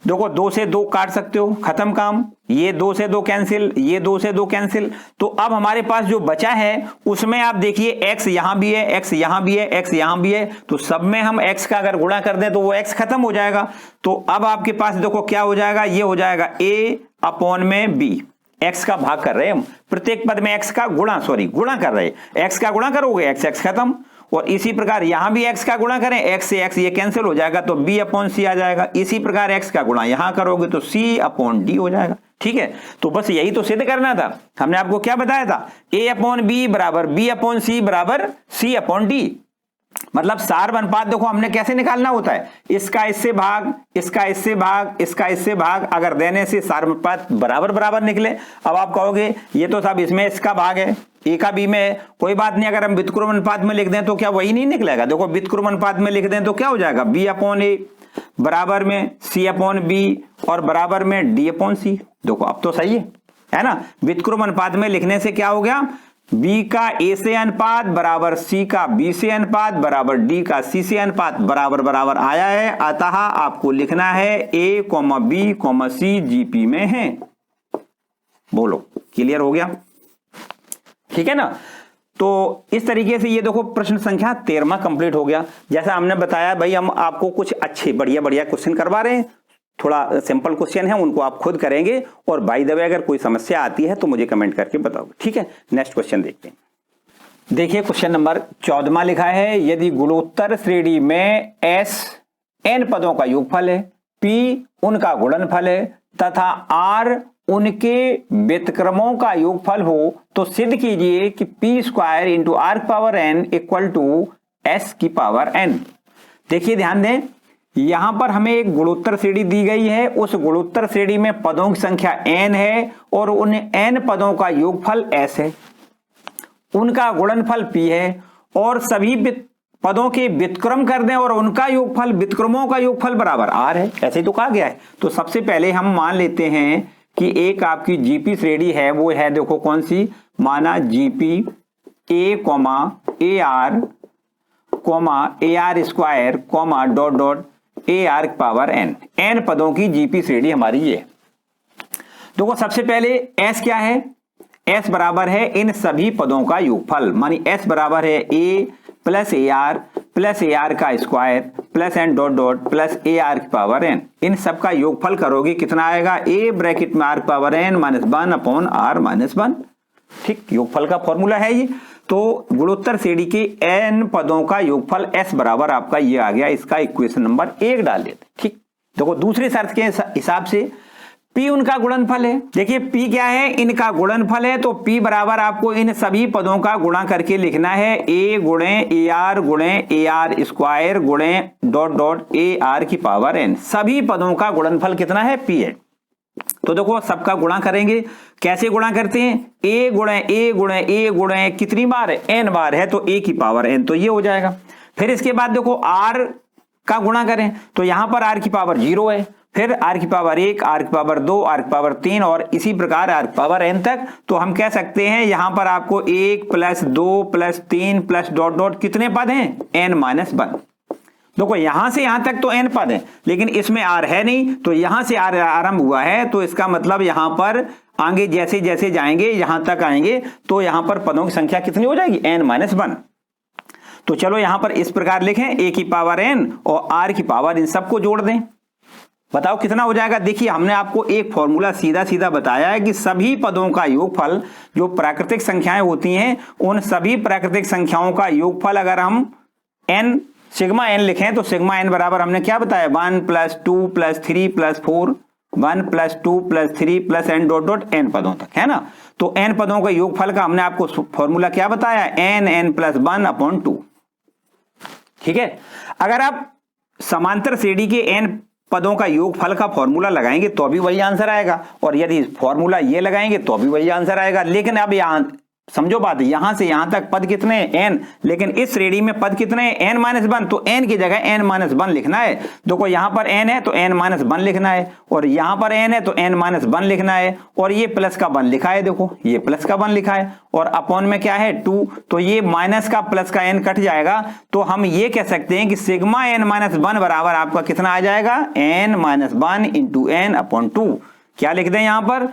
देखो 2 से 2 काट सकते हो, खत्म काम, ये 2 से 2 कैंसिल, ये 2 से 2 कैंसिल, तो अब हमारे पास जो बचा है उसमें आप देखिए x यहां भी है, x यहां भी है, x यहां भी है, तो सब में हम x का अगर गुणा कर दें तो वो x खत्म हो जाएगा। तो अब आपके पास देखो क्या हो जाएगा, ये हो जाएगा a अपॉन में b, x का भाग कर रहे हैं हम, प्रत्येक पद में x का गुणा, गुणा कर रहे हैं, x का गुणा करोगे x खत्म, और इसी प्रकार यहां भी x का गुणा करें, x से x ये कैंसिल हो जाएगा तो b अपॉन सी आ जाएगा, इसी प्रकार x का गुणा यहां करोगे तो c अपॉन डी हो जाएगा। ठीक है, तो बस यही तो सिद्ध करना था, हमने आपको क्या बताया था, a अपॉन बी बराबर b अपॉन सी बराबर c अपॉन डी, मतलब सार अनुपात देखो हमने कैसे निकालना होता है, इसका इससे भाग, इसका इससे भाग, इसका इससे भाग, अगर देने से सार अनुपात बराबर बराबर निकले। अब आप कहोगे ये तो सब इसमें इसका भाग है, ए का बी में है, कोई बात नहीं, अगर हम व्युत्क्रम अनुपात में लिख दें तो क्या वही नहीं निकलेगा, देखो व्युत्क्रम अनुपात में लिख दें तो क्या हो जाएगा, b अपॉन ए बराबर में c अपॉन बी और बराबर में d अपॉन सी, देखो अब तो सही है ना। व्युत्क्रम अनुपात में लिखने से क्या हो गया, b का a से अनुपात बराबर c का b से अनुपात बराबर d का c से अनुपात बराबर बराबर आया है, अतः आपको लिखना है a, b, c जीपी में है। बोलो क्लियर हो गया, ठीक है ना। तो इस तरीके से ये देखो प्रश्न संख्या 13वां कंप्लीट हो गया। जैसा हमने बताया भाई हम आपको कुछ अच्छे बढ़िया बढ़िया क्वेश्चन करवा रहे हैं, थोड़ा सिंपल क्वेश्चन है उनको आप खुद करेंगे, और बाय द वे अगर कोई समस्या आती है तो मुझे कमेंट करके बताओगे, ठीक है। नेक्स्ट क्वेश्चन देखते हैं, देखिए क्वेश्चन नंबर 14वां लिखा है, यदि गुणोत्तर श्रेणी में s n पदों का योगफल है, p उनका गुणनफल है तथा r उनके व्युत्क्रमों का योगफल हो तो सिद्ध कीजिए कि p square into R power n equal to s की पावर n। देखिए ध्यान दें, यहां पर हमें एक गुणोत्तर श्रेणी दी गई है, उस गुणोत्तर श्रेणी में पदों की संख्या n है और उन n पदों का योगफल s है, उनका गुणनफल p है, और सभी पदों के व्युत्क्रम कर दें और उनका योगफल, व्युत्क्रमों का योगफल बराबर r है, ऐसे तो कहा गया है। तो सबसे पहले हम मान लेते हैं कि एक आपकी जीपी श्रेणी है, वो है देखो कौन सी, माना GP a comma A R comma A R square comma dot dot A R power n पदों की जीपी श्रेणी हमारी ये। देखो सबसे पहले s क्या है, s बराबर है इन सभी पदों का योगफल, मानी s बराबर है a प्लस ए आर का square plus n dot dot plus A R की पावर n, इन सब का योगफल करोगे कितना आएगा, a ब्रैकेट में r power n minus 1 upon r minus 1। ठीक, योगफल का फॉर्मूला है ये। तो गुणोत्तर श्रेणी के n पदों का योगफल s बराबर आपका ये आ गया, इसका इक्वेशन नंबर 1 डाल देते। ठीक, देखो दूसरे शर्त के हिसाब से p उनका गुणनफल है, देखिए p क्या है, इनका गुणनफल है, तो p बराबर आपको इन सभी पदों का गुणा करके लिखना है, a गुणे ए आर स्क्वायर गुणे डॉट डॉट ए आर की पावर n, सभी पदों का गुणनफल कितना है, p है। तो देखो सबका गुणा करेंगे, कैसे गुणा करते हैं, a गुणे कितनी बार है, n बार है, तो a की पावर n, तो ये हो जाएगा। फिर इसके बाद देखो r का गुणा करें तो यहां पर r की पावर 0 है, फिर r की पावर 1, r की पावर 2, r की पावर 3 और इसी प्रकार r की पावर n तक। तो हम कह सकते हैं यहां पर आपको 1 plus 2 plus 3 plus dot dot कितने पद हैं, n माइनस 1। देखो यहां से यहां तक तो n पद है, लेकिन इसमें r है नहीं, तो यहां से r आरंभ हुआ है, तो इसका मतलब यहां पर आगे जैसे जैसे जाएंगे यहां तक आएंगे तो यहां पर पदों की संख्या कितनी हो जाएगी, n-1। तो चलो यहां पर इस प्रकार लिखें, a की पावर n और r की पावर, इन सबको जोड़ दें, बताओ कितना हो जाएगा। देखिए हमने आपको एक फॉर्मूला सीधा सीधा बताया है कि सभी पदों का योगफल, जो प्राकृतिक संख्याएं होती हैं, उन सभी प्राकृतिक संख्याओं का योगफल अगर हम n सिग्मा n लिखें तो सिग्मा n बराबर हमने क्या बताया, 1 + 2 + 3 + 4, 1 + 2 + 3 + n डॉट डॉट n पदों तक, है ना। तो n पदों का योगफल का हमने आपको फॉर्मूला क्या बताया, n + 1/2। ठीक है, अगर आप समांतर श्रेणी के n पदों का योगफल का फॉर्मूला लगाएंगे तो भी वही आंसर आएगा, और यदि फॉर्मूला ये लगाएंगे तो भी वही आंसर आएगा। लेकिन अब यहां समझो बात, यहां से यहां तक पद कितने हैं, n, लेकिन इस श्रेणी में पद कितने हैं, n-1, तो n की जगह n-1 लिखना है। देखो यहां पर n है तो n-1 लिखना है, और यहां पर n है तो n-1 लिखना है, और ये प्लस का 1 लिखा है, देखो ये प्लस का 1 लिखा है, और अपॉन में क्या है 2, तो ये माइनस का प्लस का n कट जाएगा, तो हम ये कह सकते हैं कि सिग्मा n-1 बराबर आपका कितना आ जाएगा, n-1 × n/2। क्या लिख दें यहां पर,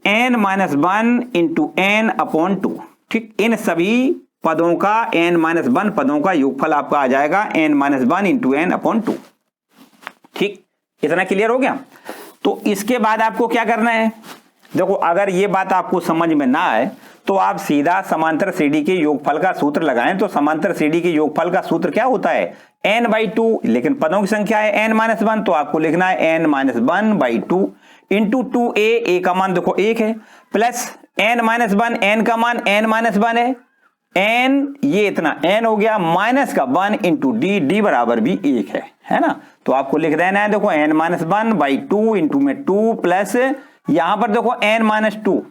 n-1 × n/2। ठीक, इन सभी पदों का n-1 पदों का योगफल आपका आ जाएगा n-1 × n/2। ठीक, इतना क्लियर हो गया। तो इसके बाद आपको क्या करना है, देखो अगर ये बात आपको समझ में ना आए तो आप सीधा समांतर श्रेणी के योगफल का सूत्र लगाएं। तो समांतर श्रेणी के योगफल का सूत्र क्या होता है, n/2, लेकिन पदों की संख्या है n-1, तो आपको लिखना है n-1/2 इंटू 2a, a का मान देखो 1 है, प्लस n-1, n का मान n-1 है, n ये इतना n हो गया, माइनस का 1 इंटू d बराबर भी 1 है ना। तो आपको लिख देना है देखो n-1/2 इंटू में 2 प्लस यहां पर देखो n-2,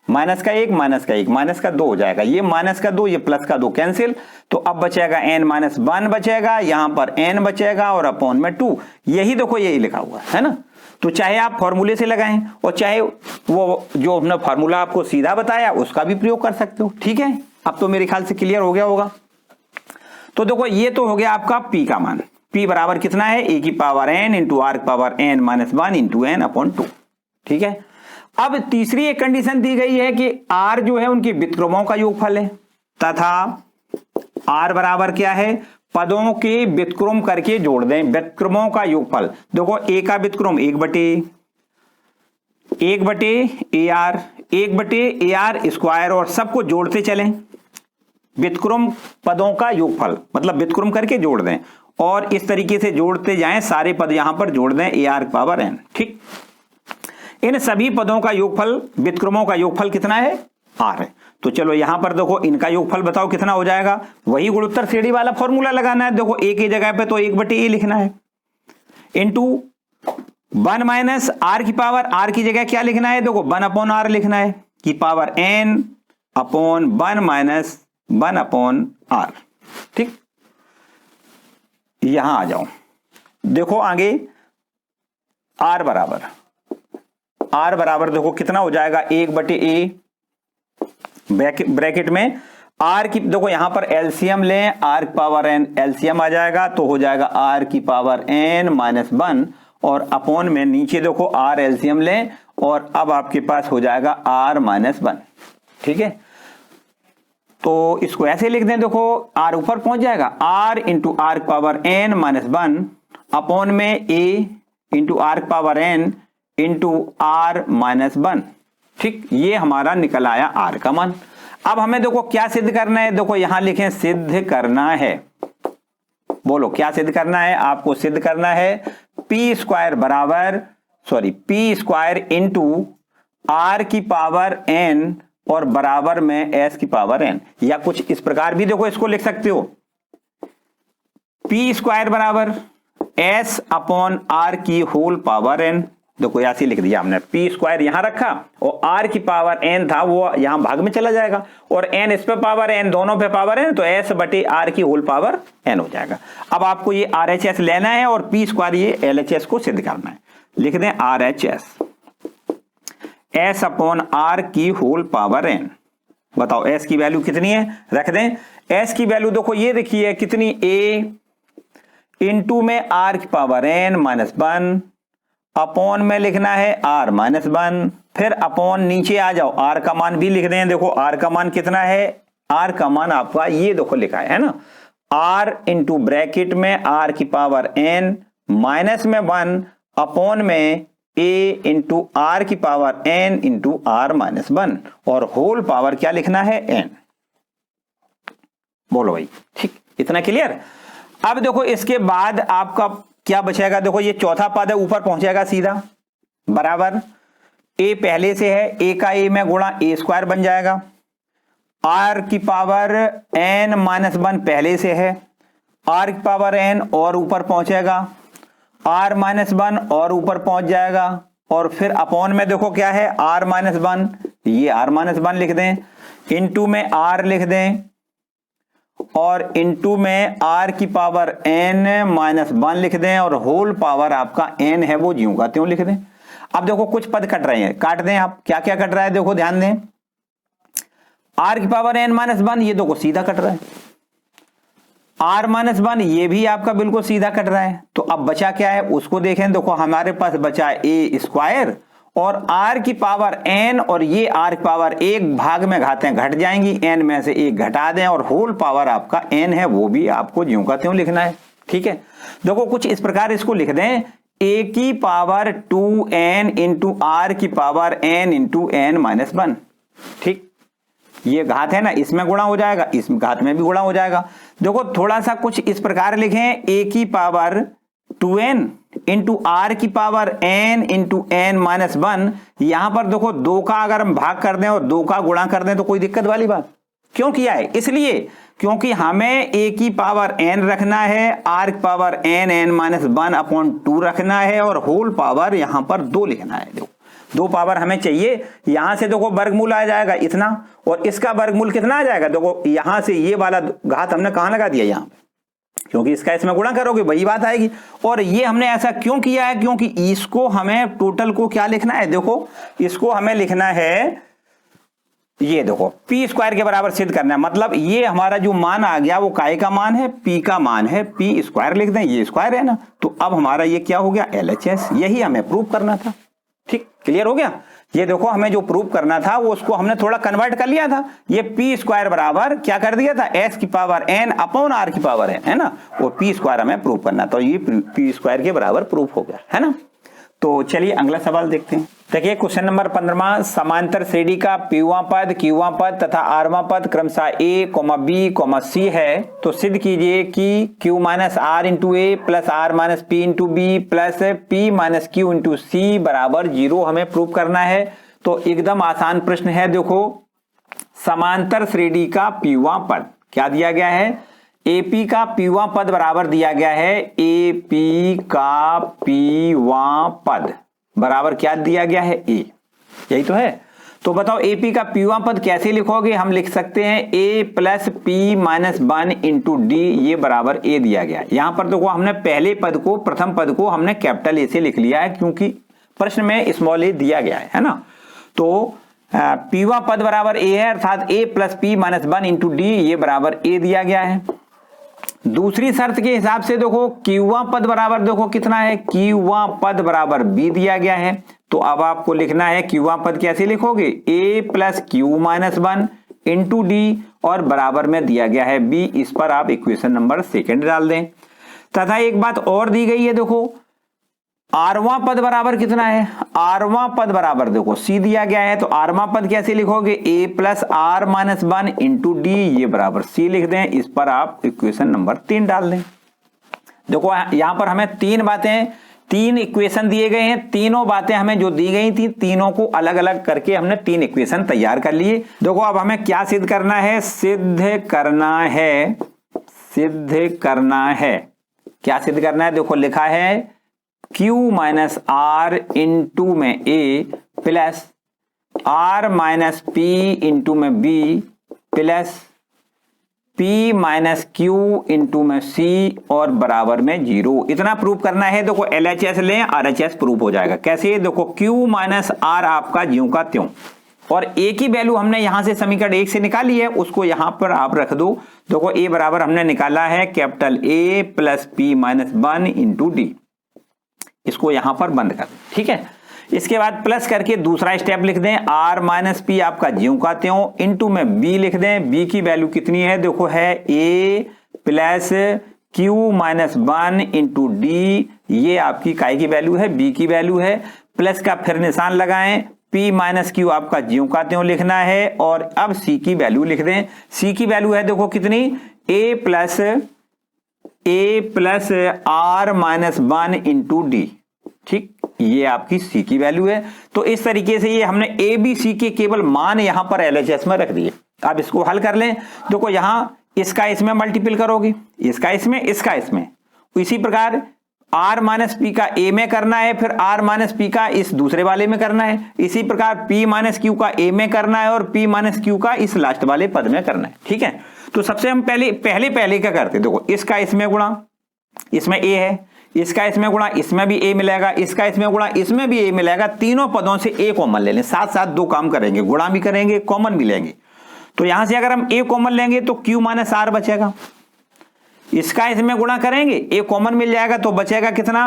माइनस का 1 माइनस का 1 माइनस का 2 हो जाएगा, ये माइनस का 2 ये प्लस का 2 कैंसिल, तो अब बचेगा n-1 बचेगा, यहां पर n बचेगा और अपॉन में 2, यही देखो यही लिखा हुआ है ना। तो चाहे आप फॉर्मूले से लगाएं और चाहे वो जो हमने फॉर्मूला आपको सीधा बताया उसका भी प्रयोग कर सकते हो। ठीक है, अब तो मेरे ख्याल से क्लियर हो गया होगा। तो देखो ये तो हो गया आपका p का मान, p बराबर कितना है, a की पावर n इंटू r की पावर n-1 इंटू n/2। ठीक है, अब तीसरी एक कंडीशन दी गई है कि r जो है उनकी व्युत्क्रमों का योगफल है, तथा r बराबर क्या है, पदों के व्युत्क्रम करके जोड़ दें, व्युत्क्रमों का योगफल। देखो a का व्युत्क्रम 1/ar स्क्वायर, और सबको जोड़ते चलें, व्युत्क्रम पदों का योगफल मतलब व्युत्क्रम करके जोड़ दें, और इस तरीके से जोड़ते जाएं, सारे पद यहां पर जोड़ दें ar की पावर n। ठीक, इन सभी पदों का योगफल, व्युत्क्रमों का योगफल कितना है, r है। तो चलो यहां पर देखो इनका योगफल बताओ कितना हो जाएगा, वही गुणोत्तर श्रेणी वाला फॉर्मूला लगाना है। देखो a की जगह पे तो 1/a लिखना है, इंटू 1 माइनस r की पावर, r की जगह क्या लिखना है, देखो 1/r लिखना है, की power n upon 1 minus 1/r। ठीक, यहां आ जाओ, देखो आगे r बराबर देखो कितना हो जाएगा, 1/a ब्रैकेट में r की, देखो यहां पर एलसीएम लें, r की पावर n एलसीएम आ जाएगा, तो हो जाएगा r की पावर n-1, और अपॉन में नीचे देखो r एलसीएम लें, और अब आपके पास हो जाएगा r-1। ठीक है, तो इसको ऐसे लिख दें, देखो r ऊपर पहुंच जाएगा, r इंटू r की पावर n-1 अपॉन में a इंटू r की पावर n इंटू r-1। ठीक, ये हमारा निकल आया r का मान। अब हमें देखो क्या सिद्ध करना है, देखो यहां लिखें सिद्ध करना है, बोलो क्या सिद्ध करना है, आपको सिद्ध करना है p स्क्वायर इंटू r की पावर n और बराबर में s की पावर n, या कुछ इस प्रकार भी देखो इसको लिख सकते हो, p स्क्वायर बराबर s अपॉन r की होल पावर n। देखो ऐसे लिख दिया हमने, p स्क्वायर यहां रखा और r की पावर n था वो यहां भाग में चला जाएगा, और n इस पे पावर n दोनों पे पावर n, तो s बटे r की होल पावर n हो जाएगा। अब आपको ये RHS लेना है और p स्क्वायर ये LHS को सिद्ध करना है, लिख दें RHS s अपॉन r की होल पावर n। बताओ s की वैल्यू कितनी है, रख दें s की वैल्यू, देखो ये देखिए कितनी, इनटू में आर की पावर एन माइनस 1 अपॉन में लिखना है आर माइनस 1, फिर अपॉन नीचे आ जाओ आर का मान भी लिख दें। देखो आर का मान कितना है, आर का मान आपका ये देखो लिखा है ना, आर इंटू ब्रैकेट में आर की पावर एन माइनस में 1 अपॉन में ए इंटू आर की power n into r minus 1 और होल पावर क्या लिखना है एन। बोलो भाई ठीक, इतना क्लियर। अब देखो इसके बाद आपका क्या बचेगा, देखो ये चौथा पद है ऊपर पहुंचेगा सीधा बराबर, ए पहले से है, ए का ए में गुणा ए स्क्वायर बन जाएगा, आर की पावर एन माइनस 1 पहले से है, आर की पावर एन और ऊपर पहुंचेगा, आर माइनस 1 और ऊपर पहुंच जाएगा, और फिर अपॉन में देखो क्या है आर माइनस 1, ये आर माइनस 1 लिख दें, इनटू में आर लिख दें और इनटू में आर की पावर एन माइनस 1 लिख दें और होल पावर आपका एन है वो ज्यों का त्यों लिख दें। अब देखो कुछ पद कट रहे हैं, काट दें आप, क्या क्या कट रहा है देखो ध्यान दें, आर की पावर एन माइनस 1 ये देखो सीधा कट रहा है, आर माइनस 1 ये भी आपका बिल्कुल सीधा कट रहा है। तो अब बचा क्या है उसको देखें, देखो हमारे पास बचा ए स्क्वायर और आर की पावर एन और ये आर की पावर एक भाग में घातें घट जाएंगी, एन में से एक घटा दें और होल पावर आपका एन है वो भी आपको ज्यों का त्यों लिखना है। ठीक है, देखो कुछ इस प्रकार इसको लिख दें, ए की पावर 2n इंटू आर की power n into n minus 1। ठीक, ये घात है ना, इसमें गुणा हो जाएगा, इस घात में भी गुणा हो जाएगा। देखो थोड़ा सा कुछ इस प्रकार लिखें, ए की पावर 2n इंटू आर की power n into n minus 1। यहां पर देखो 2 का अगर हम भाग कर दें और 2 का गुणा कर दें तो कोई दिक्कत वाली बात क्यों किया है, इसलिए क्योंकि हमें a की पावर n रखना है, r की पावर n माइनस 1 अपॉन 2 रखना है और होल पावर यहां पर 2 लिखना है। देखो 2 पावर हमें चाहिए, यहां से देखो वर्गमूल आ जाएगा इतना और इसका वर्गमूल कितना आ जाएगा, देखो यहां से ये वाला घात हमने कहां लगा दिया यहां पे, क्योंकि इसका इसमें गुणा करोगे वही बात आएगी। और ये हमने ऐसा क्यों किया है, क्योंकि इसको हमें टोटल को क्या लिखना है, देखो इसको हमें लिखना है, ये देखो पी स्क्वायर के बराबर सिद्ध करना है। मतलब ये हमारा जो मान आ गया वो काय का मान है, पी का मान है, पी स्क्वायर लिख दें, ये स्क्वायर है ना, तो अब हमारा ये क्या हो गया LHS, यही हमें प्रूव करना था। ठीक, क्लियर हो गया। ये देखो हमें जो प्रूव करना था वो उसको हमने थोड़ा कन्वर्ट कर लिया था, ये पी स्क्वायर बराबर क्या कर दिया था, एस की पावर एन अपॉन आर की पावर एन, है ना, वो पी स्क्वायर हमें प्रूव करना, तो ये पी स्क्वायर के बराबर प्रूफ हो गया, है ना। तो चलिए अगला सवाल देखते हैं। देखिए क्वेश्चन नंबर 15, समांतर श्रेणी का पीवां पद, क्यूवां पद तथा आरवां पद क्रमशः ए, बी, सी है, तो सिद्ध कीजिए कि q minus r into a plus r minus p into b plus p minus q into c बराबर 0 हमें प्रूव करना है। तो एकदम आसान प्रश्न है। देखो समांतर श्रेणी का पीवां पद क्या दिया गया है, एपी का पीवां पद बराबर दिया गया है, एपी का पीवां पद बराबर क्या दिया गया है, ए, यही तो है। तो बताओ एपी का पीवां पद कैसे लिखोगे, हम लिख सकते हैं a plus p minus 1 into d, ये बराबर ए दिया गया है। यहां पर देखो हमने पहले पद को, प्रथम पद को हमने कैपिटल ए से लिख लिया है क्योंकि प्रश्न में स्मॉल ए दिया गया है ना। तो पीवां पद बराबर ए है, अर्थात a plus p minus 1 into d, ये बराबर ए दिया गया है। दूसरी शर्त के हिसाब से देखो क्यूवां पद बराबर देखो कितना है, क्यूवां पद बराबर बी दिया गया है। तो अब आपको लिखना है क्यूवां पद कैसे लिखोगे, a plus q minus 1 into d और बराबर में दिया गया है बी, इस पर आप इक्वेशन नंबर 2 डाल दें। तथा एक बात और दी गई है, देखो आरवां पद बराबर कितना है, आरवां पद बराबर देखो सी दिया गया है, तो आरवां पद कैसे लिखोगे, a plus r minus 1 into d, ये बराबर सी लिख दें, इस पर आप इक्वेशन नंबर 3 डाल दें। देखो यहां पर हमें 3 बातें, 3 इक्वेशन दिए गए हैं, तीनों बातें हमें जो दी गई थी तीनों को अलग अलग करके हमने 3 इक्वेशन तैयार कर लिए। देखो अब हमें क्या सिद्ध करना है, सिद्ध करना है, सिद्ध करना है, क्या सिद्ध करना है, देखो लिखा है Q माइनस आर इंटू में a plus r minus p into में b plus p minus q into में सी और बराबर में 0, इतना प्रूव करना है। देखो LHS लें, RHS प्रूव हो जाएगा। कैसे, देखो Q माइनस आर आपका ज्यों का त्यों, और ए की वैल्यू हमने यहां से समीकरण 1 से निकाली है, उसको यहां पर आप रख दो। देखो ए बराबर हमने निकाला है capital A plus p minus 1 into D, इसको यहां पर बंद कर, ठीक है। इसके बाद प्लस करके दूसरा स्टेप लिख दें, आर माइनस पी आपका ज्यों का त्यों इंटू में बी लिख दें। बी की वैल्यू कितनी है, देखो है a plus q minus 1 into d, ये आपकी काय की वैल्यू है, बी की वैल्यू है। प्लस का फिर निशान लगाएं, P माइनस क्यू आपका ज्यों का त्यों लिखना है। और अब C की वैल्यू लिख दें। C की वैल्यू है देखो कितनी, A plus r minus 1 into d, ठीक, ये आपकी C की वैल्यू है। तो इस तरीके से ये हमने A B C के केवल मान यहां पर LHS में रख दिए। अब इसको हल कर लें। देखो यहां इसका इसमें मल्टीपल करोगे, इसका इसमें, इसका इसमें, इसी प्रकार आर माइनस पी का ए में करना है, फिर आर माइनस पी का इस दूसरे वाले में करना है, इसी प्रकार पी माइनस क्यू का ए में करना है और पी माइनस क्यू का इस लास्ट वाले पद में करना है, ठीक है। तो सबसे हम पहले क्या करते, देखो इसका इसमें गुणा, इसमें ए है, इसका इसमें गुणा, इसमें भी ए मिलेगा, इसका इसमें गुणा, इसमें भी ए मिलेगा। तीनों पदों से ए कॉमन ले लें, साथ साथ दो काम करेंगे, गुणा भी करेंगे कॉमन भी लेंगे। तो यहां से अगर हम ए कॉमन लेंगे तो क्यू माइनस आर बचेगा, इसका इसमें गुणा करेंगे ए कॉमन मिल जाएगा तो बचेगा कितना,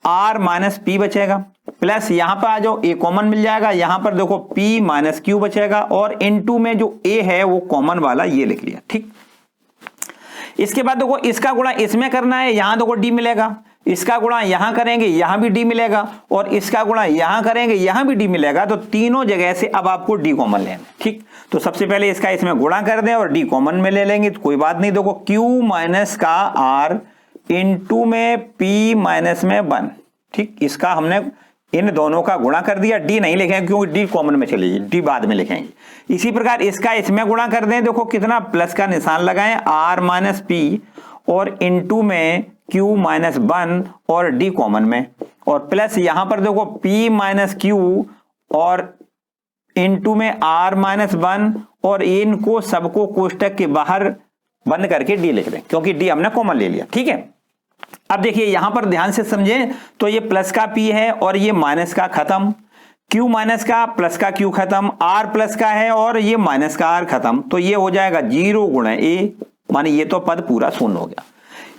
आर माइनस पी बचेगा। प्लस यहां पर आ जाओ, ए कॉमन मिल जाएगा, यहां पर देखो पी माइनस क्यू बचेगा और इनटू में जो ए है वो कॉमन वाला ये लिख लिया, ठीक। इसके बाद देखो इसका गुणा इसमें करना है, यहां देखो डी मिलेगा, इसका गुणा यहां करेंगे यहां भी डी मिलेगा और इसका गुणा यहां करेंगे यहां भी डी मिलेगा। तो तीनों जगह से अब आपको डी कॉमन लेना, ठीक। तो सबसे पहले इसका इसमें गुणा कर दें और डी कॉमन में ले लेंगे तो कोई बात नहीं। देखो क्यू माइनस का आर इंटू में पी माइनस में 1, ठीक, इसका हमने इन दोनों का गुणा कर दिया। डी नहीं लिखेंगे क्योंकि डी कॉमन में चलेगी, डी बाद में लिखेंगे। इसी प्रकार इसका इसमें गुणा कर दें, देखो कितना, प्लस का निशान लगाएं, आर माइनस पी और इंटू में क्यू माइनस 1 और डी कॉमन में, और प्लस यहां पर देखो पी माइनस क्यू और इंटू में आर माइनस 1 और इनको सबको कोष्टक के बाहर बंद करके डी लिख दें क्योंकि डी हमने कॉमन ले लिया, ठीक है। अब देखिए यहां पर ध्यान से समझें, तो ये प्लस का पी है और ये माइनस का खत्म, क्यू माइनस का प्लस का क्यू खत्म, आर प्लस का है और ये माइनस का आर खत्म। तो ये हो जाएगा 0 गुणा ए, माने ये तो पद पूरा शून्य हो गया।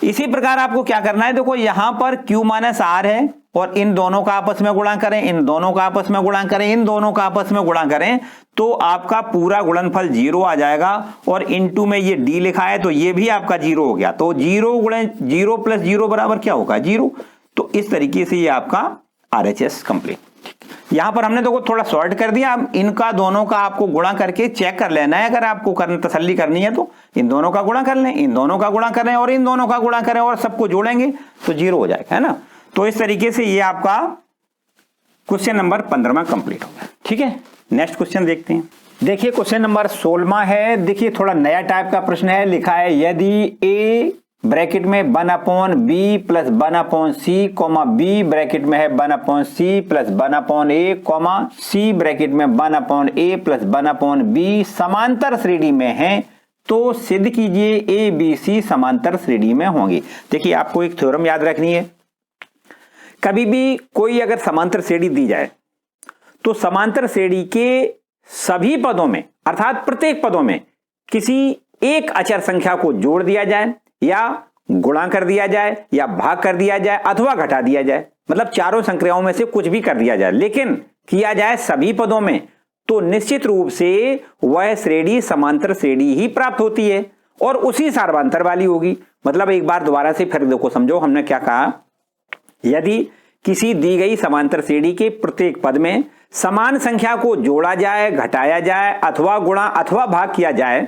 इसी प्रकार आपको क्या करना है, देखो यहां पर Q माइनस आर है और इन दोनों का आपस में गुणा करें, इन दोनों का आपस में गुणा करें, इन दोनों का आपस में गुणा करें तो आपका पूरा गुणनफल 0 आ जाएगा। और इनटू में ये D लिखा है तो ये भी आपका 0 हो गया। तो 0 गुणे 0 प्लस 0 बराबर क्या होगा, 0। तो इस तरीके से ये आपका RHS कंप्लीट। यहां पर हमने देखो थोड़ा शॉर्ट कर दिया। अब इनका दोनों का आपको गुणा करके चेक कर लेना है, अगर आपको तसल्ली करनी है तो इन दोनों का गुणा कर लें, इन दोनों का गुणा करें और इन दोनों का गुणा करें और सबको जोड़ेंगे तो 0 हो जाएगा, है ना। तो इस तरीके से ये आपका क्वेश्चन नंबर 15वां कंप्लीट हो गया, ठीक है। नेक्स्ट क्वेश्चन देखते हैं। देखिए क्वेश्चन नंबर 16वां है। देखिए थोड़ा नया टाइप का प्रश्न है। लिखा है यदि ए ब्रैकेट में 1/b plus 1/c comma b bracket में है 1/c plus 1/a comma c bracket में 1/a प्लस 1/b समांतर श्रेणी में है तो सिद्ध कीजिए a b c समांतर श्रेणी में होंगे। देखिए आपको एक थ्योरम याद रखनी है, कभी भी कोई अगर समांतर श्रेणी दी जाए तो समांतर श्रेणी के सभी पदों में अर्थात प्रत्येक पदों में किसी एक अचर संख्या को जोड़ दिया जाए या गुणा कर दिया जाए या भाग कर दिया जाए अथवा घटा दिया जाए, मतलब चारों संख्याओं में से कुछ भी कर दिया जाए, लेकिन किया जाए सभी पदों में, तो निश्चित रूप से वह श्रेणी समांतर श्रेणी ही प्राप्त होती है और उसी सार्वंतर वाली होगी। मतलब एक बार दोबारा से फिर देखो समझो हमने क्या कहा। यदि किसी दी गई समांतर श्रेणी के प्रत्येक पद में समान संख्या को जोड़ा जाए, घटाया जाए अथवा गुणा अथवा भाग किया जाए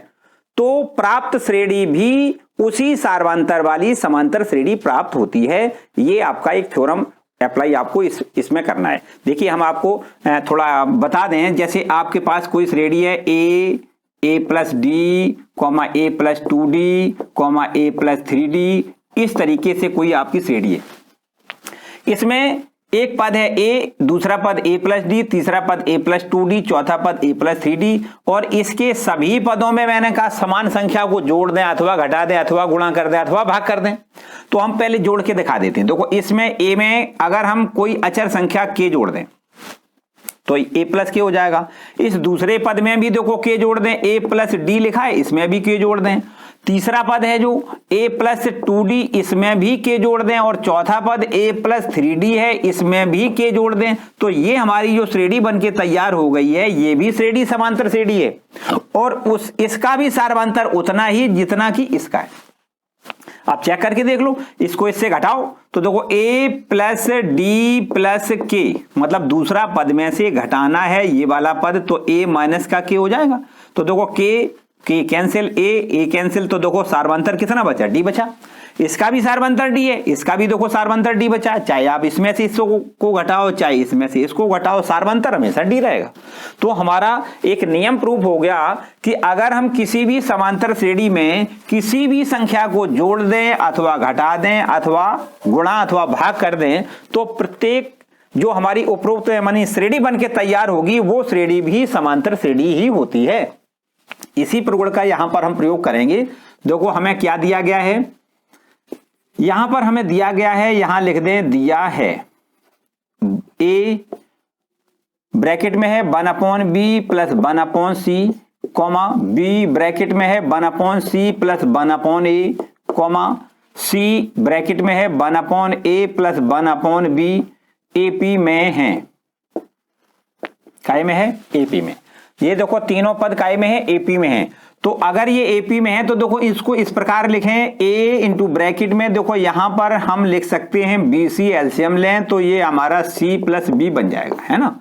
तो प्राप्त श्रेणी भी उसी सार्वंतर वाली समांतर श्रेणी प्राप्त होती है। ये आपका एक थ्योरम अप्लाई आपको इसमें करना है। देखिए हम आपको थोड़ा बता दें, जैसे आपके पास कोई श्रेणी है a plus D comma a plus 2d comma a plus 3d, इस तरीके से कोई आपकी श्रेणी है। इसमें एक पद है a, दूसरा पद a प्लस डी, तीसरा पद a प्लस 2d, चौथा पद a प्लस 3d और इसके सभी पदों में मैंने कहा समान संख्या को जोड़ दें अथवा घटा दें अथवा गुणा कर दें अथवा भाग कर दें। तो हम पहले जोड़ के दिखा देते हैं। देखो इसमें a में अगर हम कोई अचर संख्या k जोड़ दें तो ए प्लस के हो जाएगा। इस दूसरे पद में भी देखो के जोड़ दें, ए प्लस डी लिखा है, इसमें भी के जोड़ दें। तीसरा पद है जो a प्लस 2d, इसमें भी के जोड़ दें। और चौथा पद a प्लस 3d है, इसमें भी के जोड़ दें। तो ये हमारी जो श्रेणी बनके तैयार हो गई है, ये भी श्रेणी समांतर श्रेणी है और इसका भी सार्वंतर उतना ही जितना कि इसका है। आप चेक करके देख लो, इसको इससे घटाओ तो देखो a प्लस डी प्लस के, मतलब दूसरा पद में से घटाना है ये वाला पद, तो a माइनस का के हो जाएगा। तो देखो के कैंसिल, ए कैंसिल, तो देखो सार्वंतर कितना बचा, डी बचा। इसका भी सार्वंतर डी है, इसका भी देखो सार्वंतर डी बचा। चाहे आप इसमें से इसको घटाओ, चाहे इसमें से इसको घटाओ, सार्वंतर हमेशा डी रहेगा। तो हमारा एक नियम प्रूफ हो गया कि अगर हम किसी भी समांतर श्रेणी में किसी भी संख्या को जोड़ दें अथवा घटा दें अथवा गुणा अथवा भाग कर दें, तो प्रत्येक जो हमारी उपरोक्त मानी श्रेणी बन के तैयार होगी, वो श्रेणी भी समांतर श्रेणी ही होती है। इसी प्रगुण का यहां पर हम प्रयोग करेंगे। देखो हमें क्या दिया गया है, यहां पर हमें दिया गया है, यहां लिख दें, दिया है ए ब्रैकेट में है 1/b plus 1/c, comma B bracket में है 1/c प्लस 1/a, कॉमा सी ब्रैकेट में है 1/a प्लस 1/b, एपी में है, काय में है, एपी में। ये देखो तीनों पद काय में है, एपी में है। तो अगर ये एपी में है तो देखो इसको इस प्रकार लिखें, ए इंटू ब्रैकेट में देखो यहां पर हम लिख सकते हैं बी सी, एलसीएम लें तो ये हमारा सी प्लस बी बन जाएगा, है ना।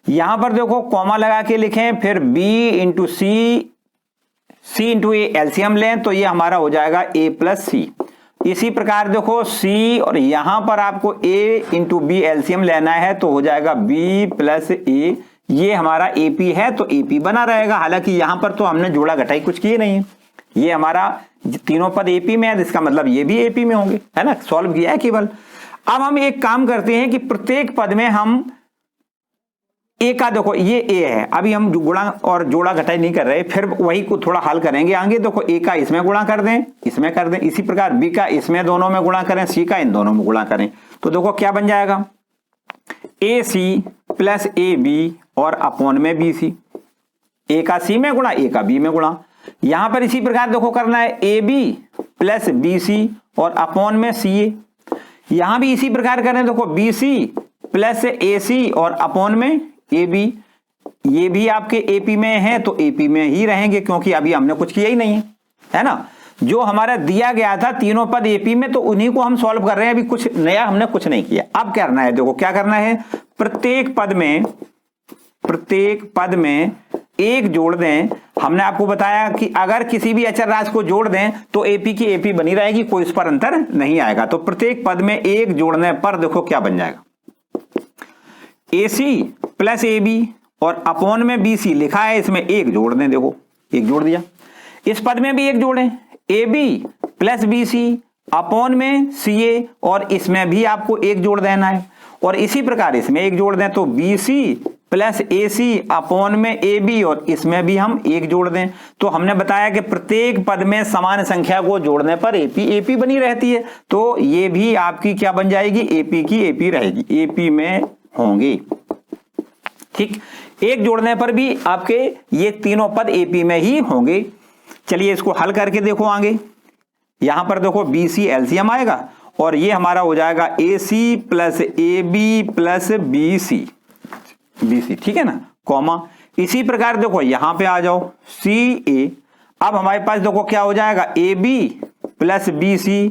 यहां पर देखो कॉमा लगा के लिखें, फिर b into c into a LCM लें तो ये हमारा हो जाएगा ए प्लस सी। इसी प्रकार देखो सी, और यहां पर आपको ए इंटू बी एलसीएम लेना है तो हो जाएगा बी प्लस ए। ये हमारा एपी है तो एपी बना रहेगा। हालांकि यहां पर तो हमने जोड़ा घटाई कुछ किए नहीं है, ये हमारा तीनों पद एपी में है, इसका मतलब ये भी एपी में होंगे, है ना, सॉल्व किया है केवल। अब हम एक काम करते हैं कि प्रत्येक पद में हम ए का, देखो ये ए है, अभी हम गुणा और जोड़ा घटाई नहीं कर रहे, फिर वही को थोड़ा हल करेंगे आगे। देखो ए का इसमें गुणा कर दें, इसमें कर दें, इसी प्रकार बी का इसमें दोनों में गुणा करें, सी का इन दोनों में गुणा करें, तो देखो क्या बन जाएगा, a c plus a B और अपॉन में बी सी। ए का सी में गुणा, ए का बी में गुणा। यहां पर इसी प्रकार देखो करना है, a b plus b c और अपॉन में सी ए। यहां भी इसी प्रकार करें, देखो बी सी प्लस ए सी और अपॉन में ए बी। ये भी आपके एपी में है तो एपी में ही रहेंगे, क्योंकि अभी हमने कुछ किया ही नहीं है ना। जो हमारा दिया गया था तीनों पद एपी में, तो उन्हीं को हम सॉल्व कर रहे हैं, अभी कुछ नया हमने कुछ नहीं किया। अब करना है, देखो क्या करना है, प्रत्येक पद में एक जोड़ दें। हमने आपको बताया कि अगर किसी भी अचर राशि को जोड़ दें तो एपी की एपी बनी रहेगी, कोई इस पर अंतर नहीं आएगा। तो प्रत्येक पद में एक जोड़ने पर देखो क्या बन जाएगा, a c plus a B और अपॉन में बी सी लिखा है, इसमें एक जोड़ दें, देखो एक जोड़ दिया। इस पद में भी एक जोड़ें, a b plus b c upon में सी ए, और इसमें भी आपको एक जोड़ देना है। और इसी प्रकार इसमें एक जोड़ दें तो B c plus a C upon में ए बी, और इसमें भी हम एक जोड़ दें। तो हमने बताया कि प्रत्येक पद में समान संख्या को जोड़ने पर एपी एपी बनी रहती है, तो ये भी आपकी क्या बन जाएगी, एपी की एपी रहेगी, एपी में होंगे। ठीक, एक जोड़ने पर भी आपके ये तीनों पद एपी में ही होंगे। चलिए इसको हल करके देखो आगे। यहां पर देखो बी सी एलसीएम आएगा और ये हमारा हो जाएगा a c plus a b plus b c, ठीक है ना, कॉमा। इसी प्रकार देखो यहां पे आ जाओ सी ए। अब हमारे पास देखो क्या हो जाएगा, a b plus b c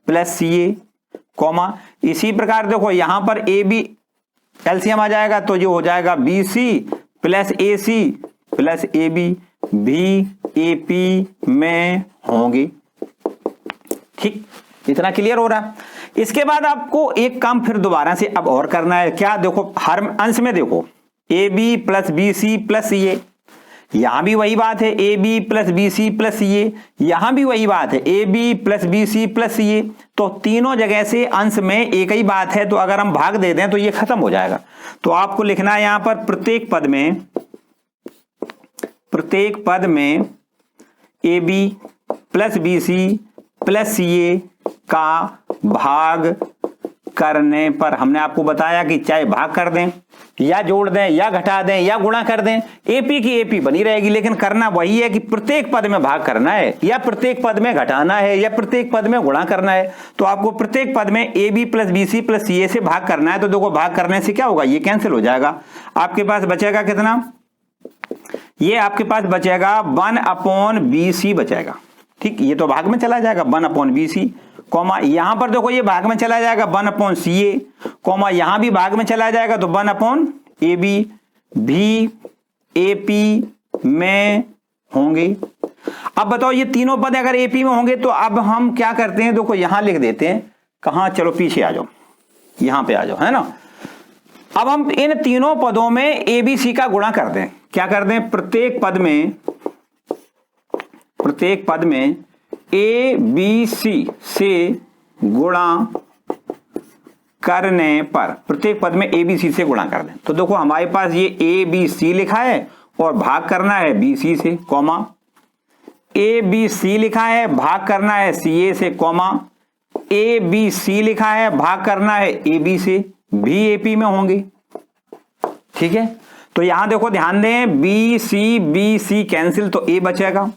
plus c a, comma. इसी प्रकार देखो यहां पर ए बी एलसीएम आ जाएगा तो जो हो जाएगा b c plus a c plus a b, भी एपी में होंगे। ठीक, इतना क्लियर हो रहा। इसके बाद आपको एक काम फिर दोबारा से अब और करना है, क्या, देखो हर अंश में देखो a b plus b c plus c a, यहां भी वही बात है, a b plus b c plus c a, यहां भी वही बात है, a b plus b c plus c a. तो तीनों जगह से अंश में एक ही बात है, तो अगर हम भाग दे दें तो ये खत्म हो जाएगा। तो आपको लिखना है यहां पर प्रत्येक पद में a b plus b c plus c a का भाग करने पर हमने आपको बताया कि चाहे भाग कर दें या जोड़ दें या घटा दें या गुणा कर दें, एपी की एपी बनी रहेगी, लेकिन करना वही है कि प्रत्येक पद में भाग करना है या प्रत्येक पद में घटाना है या प्रत्येक पद में गुणा करना है। तो आपको प्रत्येक पद में a b plus b c plus c a से भाग करना है। तो देखो भाग करने से क्या होगा, ये कैंसिल हो जाएगा, आपके पास बचेगा कितना, ये आपके पास बचेगा 1/BC बचेगा। ठीक, ये तो भाग में चला जाएगा 1/BC, कॉमा यहां पर देखो ये भाग में चला जाएगा 1/CA, कॉमा यहां भी भाग में चला जाएगा तो 1/AB भी AP में होंगे। अब बताओ ये तीनों पद अगर AP में होंगे तो अब हम क्या करते हैं, देखो यहां लिख देते हैं, कहां, चलो पीछे आ जाओ, यहां पे आ जाओ, है ना। अब हम इन तीनों पदों में ABC का गुणा कर दें, क्या कर दें, प्रत्येक पद में ABC से गुणा करने पर, प्रत्येक पद में ABC से गुणा कर दें। तो देखो हमारे पास ये ABC लिखा है और भाग करना है BC से, कॉमा ABC लिखा है भाग करना है CA से, कॉमा ABC लिखा है भाग करना है AB से, भी AP में होंगे। ठीक है, तो यहां देखो ध्यान दें, BC कैंसिल तो A बचेगा,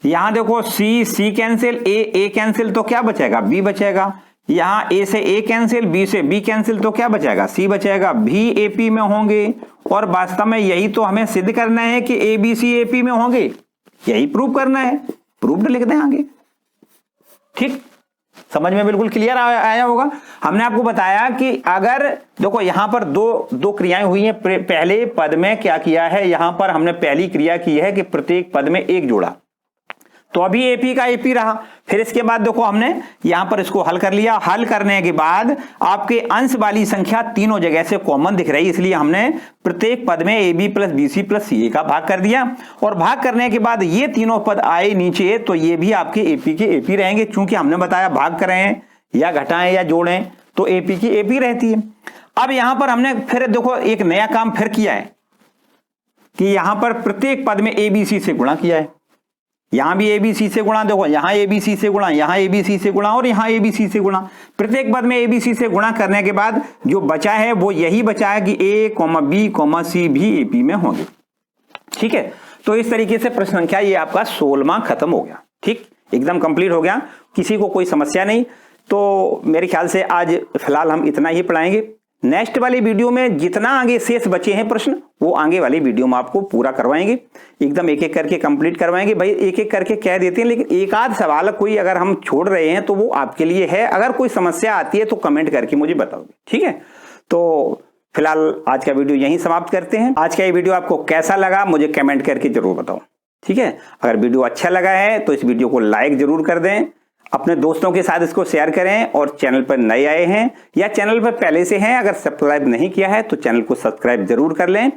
यहां देखो C कैंसिल, A कैंसिल तो क्या बचेगा, B बचेगा, यहां A से A कैंसिल, B से B कैंसिल तो क्या बचेगा, C बचेगा, भी AP में होंगे। और वास्तव में यही तो हमें सिद्ध करना है कि ABC AP में होंगे, यही प्रूव करना है, प्रूव्ड लिख दें आगे। ठीक, समझ में बिल्कुल क्लियर आया होगा। हमने आपको बताया कि अगर देखो यहां पर दो क्रियाएं हुई हैं, पहले पद में क्या किया है, यहां पर हमने पहली क्रिया की है कि प्रत्येक पद में एक जोड़ा, तो अभी एपी का एपी रहा। फिर इसके बाद देखो हमने यहां पर इसको हल कर लिया, हल करने के बाद आपके अंश वाली संख्या तीनों जगह से कॉमन दिख रही, इसलिए हमने प्रत्येक पद में AB plus BC plus CA का भाग कर दिया। और भाग करने के बाद ये तीनों पद आए नीचे, तो ये भी आपके एपी के एपी रहेंगे, चूंकि हमने बताया भाग करें या घटाएं या जोड़ें तो एपी की एपी रहती है। अब यहां पर हमने फिर देखो एक नया काम फिर किया है कि यहां पर प्रत्येक पद में ABC से गुणा किया है, यहां भी ABC से गुणा, देखो यहां ABC से गुणा, यहां ABC से गुणा और यहां ABC से गुणा। प्रत्येक पद में ABC से गुणा करने के बाद जो बचा है वो यही बचा है कि A, B, C भी AP में होंगे। ठीक है, तो इस तरीके से प्रश्न संख्या ये आपका 16वां खत्म हो गया। ठीक, एकदम कंप्लीट हो गया, किसी को कोई समस्या नहीं। तो मेरे ख्याल से आज फिलहाल हम इतना ही पढ़ाएंगे। नेक्स्ट वाली वीडियो में जितना आगे शेष बचे हैं प्रश्न वो आगे वाली वीडियो में आपको पूरा करवाएंगे, एकदम एक एक करके कंप्लीट करवाएंगे। भाई एक एक करके कह देते हैं, लेकिन एक आध सवाल कोई अगर हम छोड़ रहे हैं तो वो आपके लिए है, अगर कोई समस्या आती है तो कमेंट करके मुझे बताओगे। ठीक है, तो फिलहाल आज का वीडियो यहीं समाप्त करते हैं। आज का ये वीडियो आपको कैसा लगा मुझे कमेंट करके जरूर बताओ। ठीक है, अगर वीडियो अच्छा लगा है तो इस वीडियो को लाइक जरूर कर दें, अपने दोस्तों के साथ इसको शेयर करें, और चैनल पर नए आए हैं या चैनल पर पहले से हैं अगर सब्सक्राइब नहीं किया है तो चैनल को सब्सक्राइब जरूर कर लें,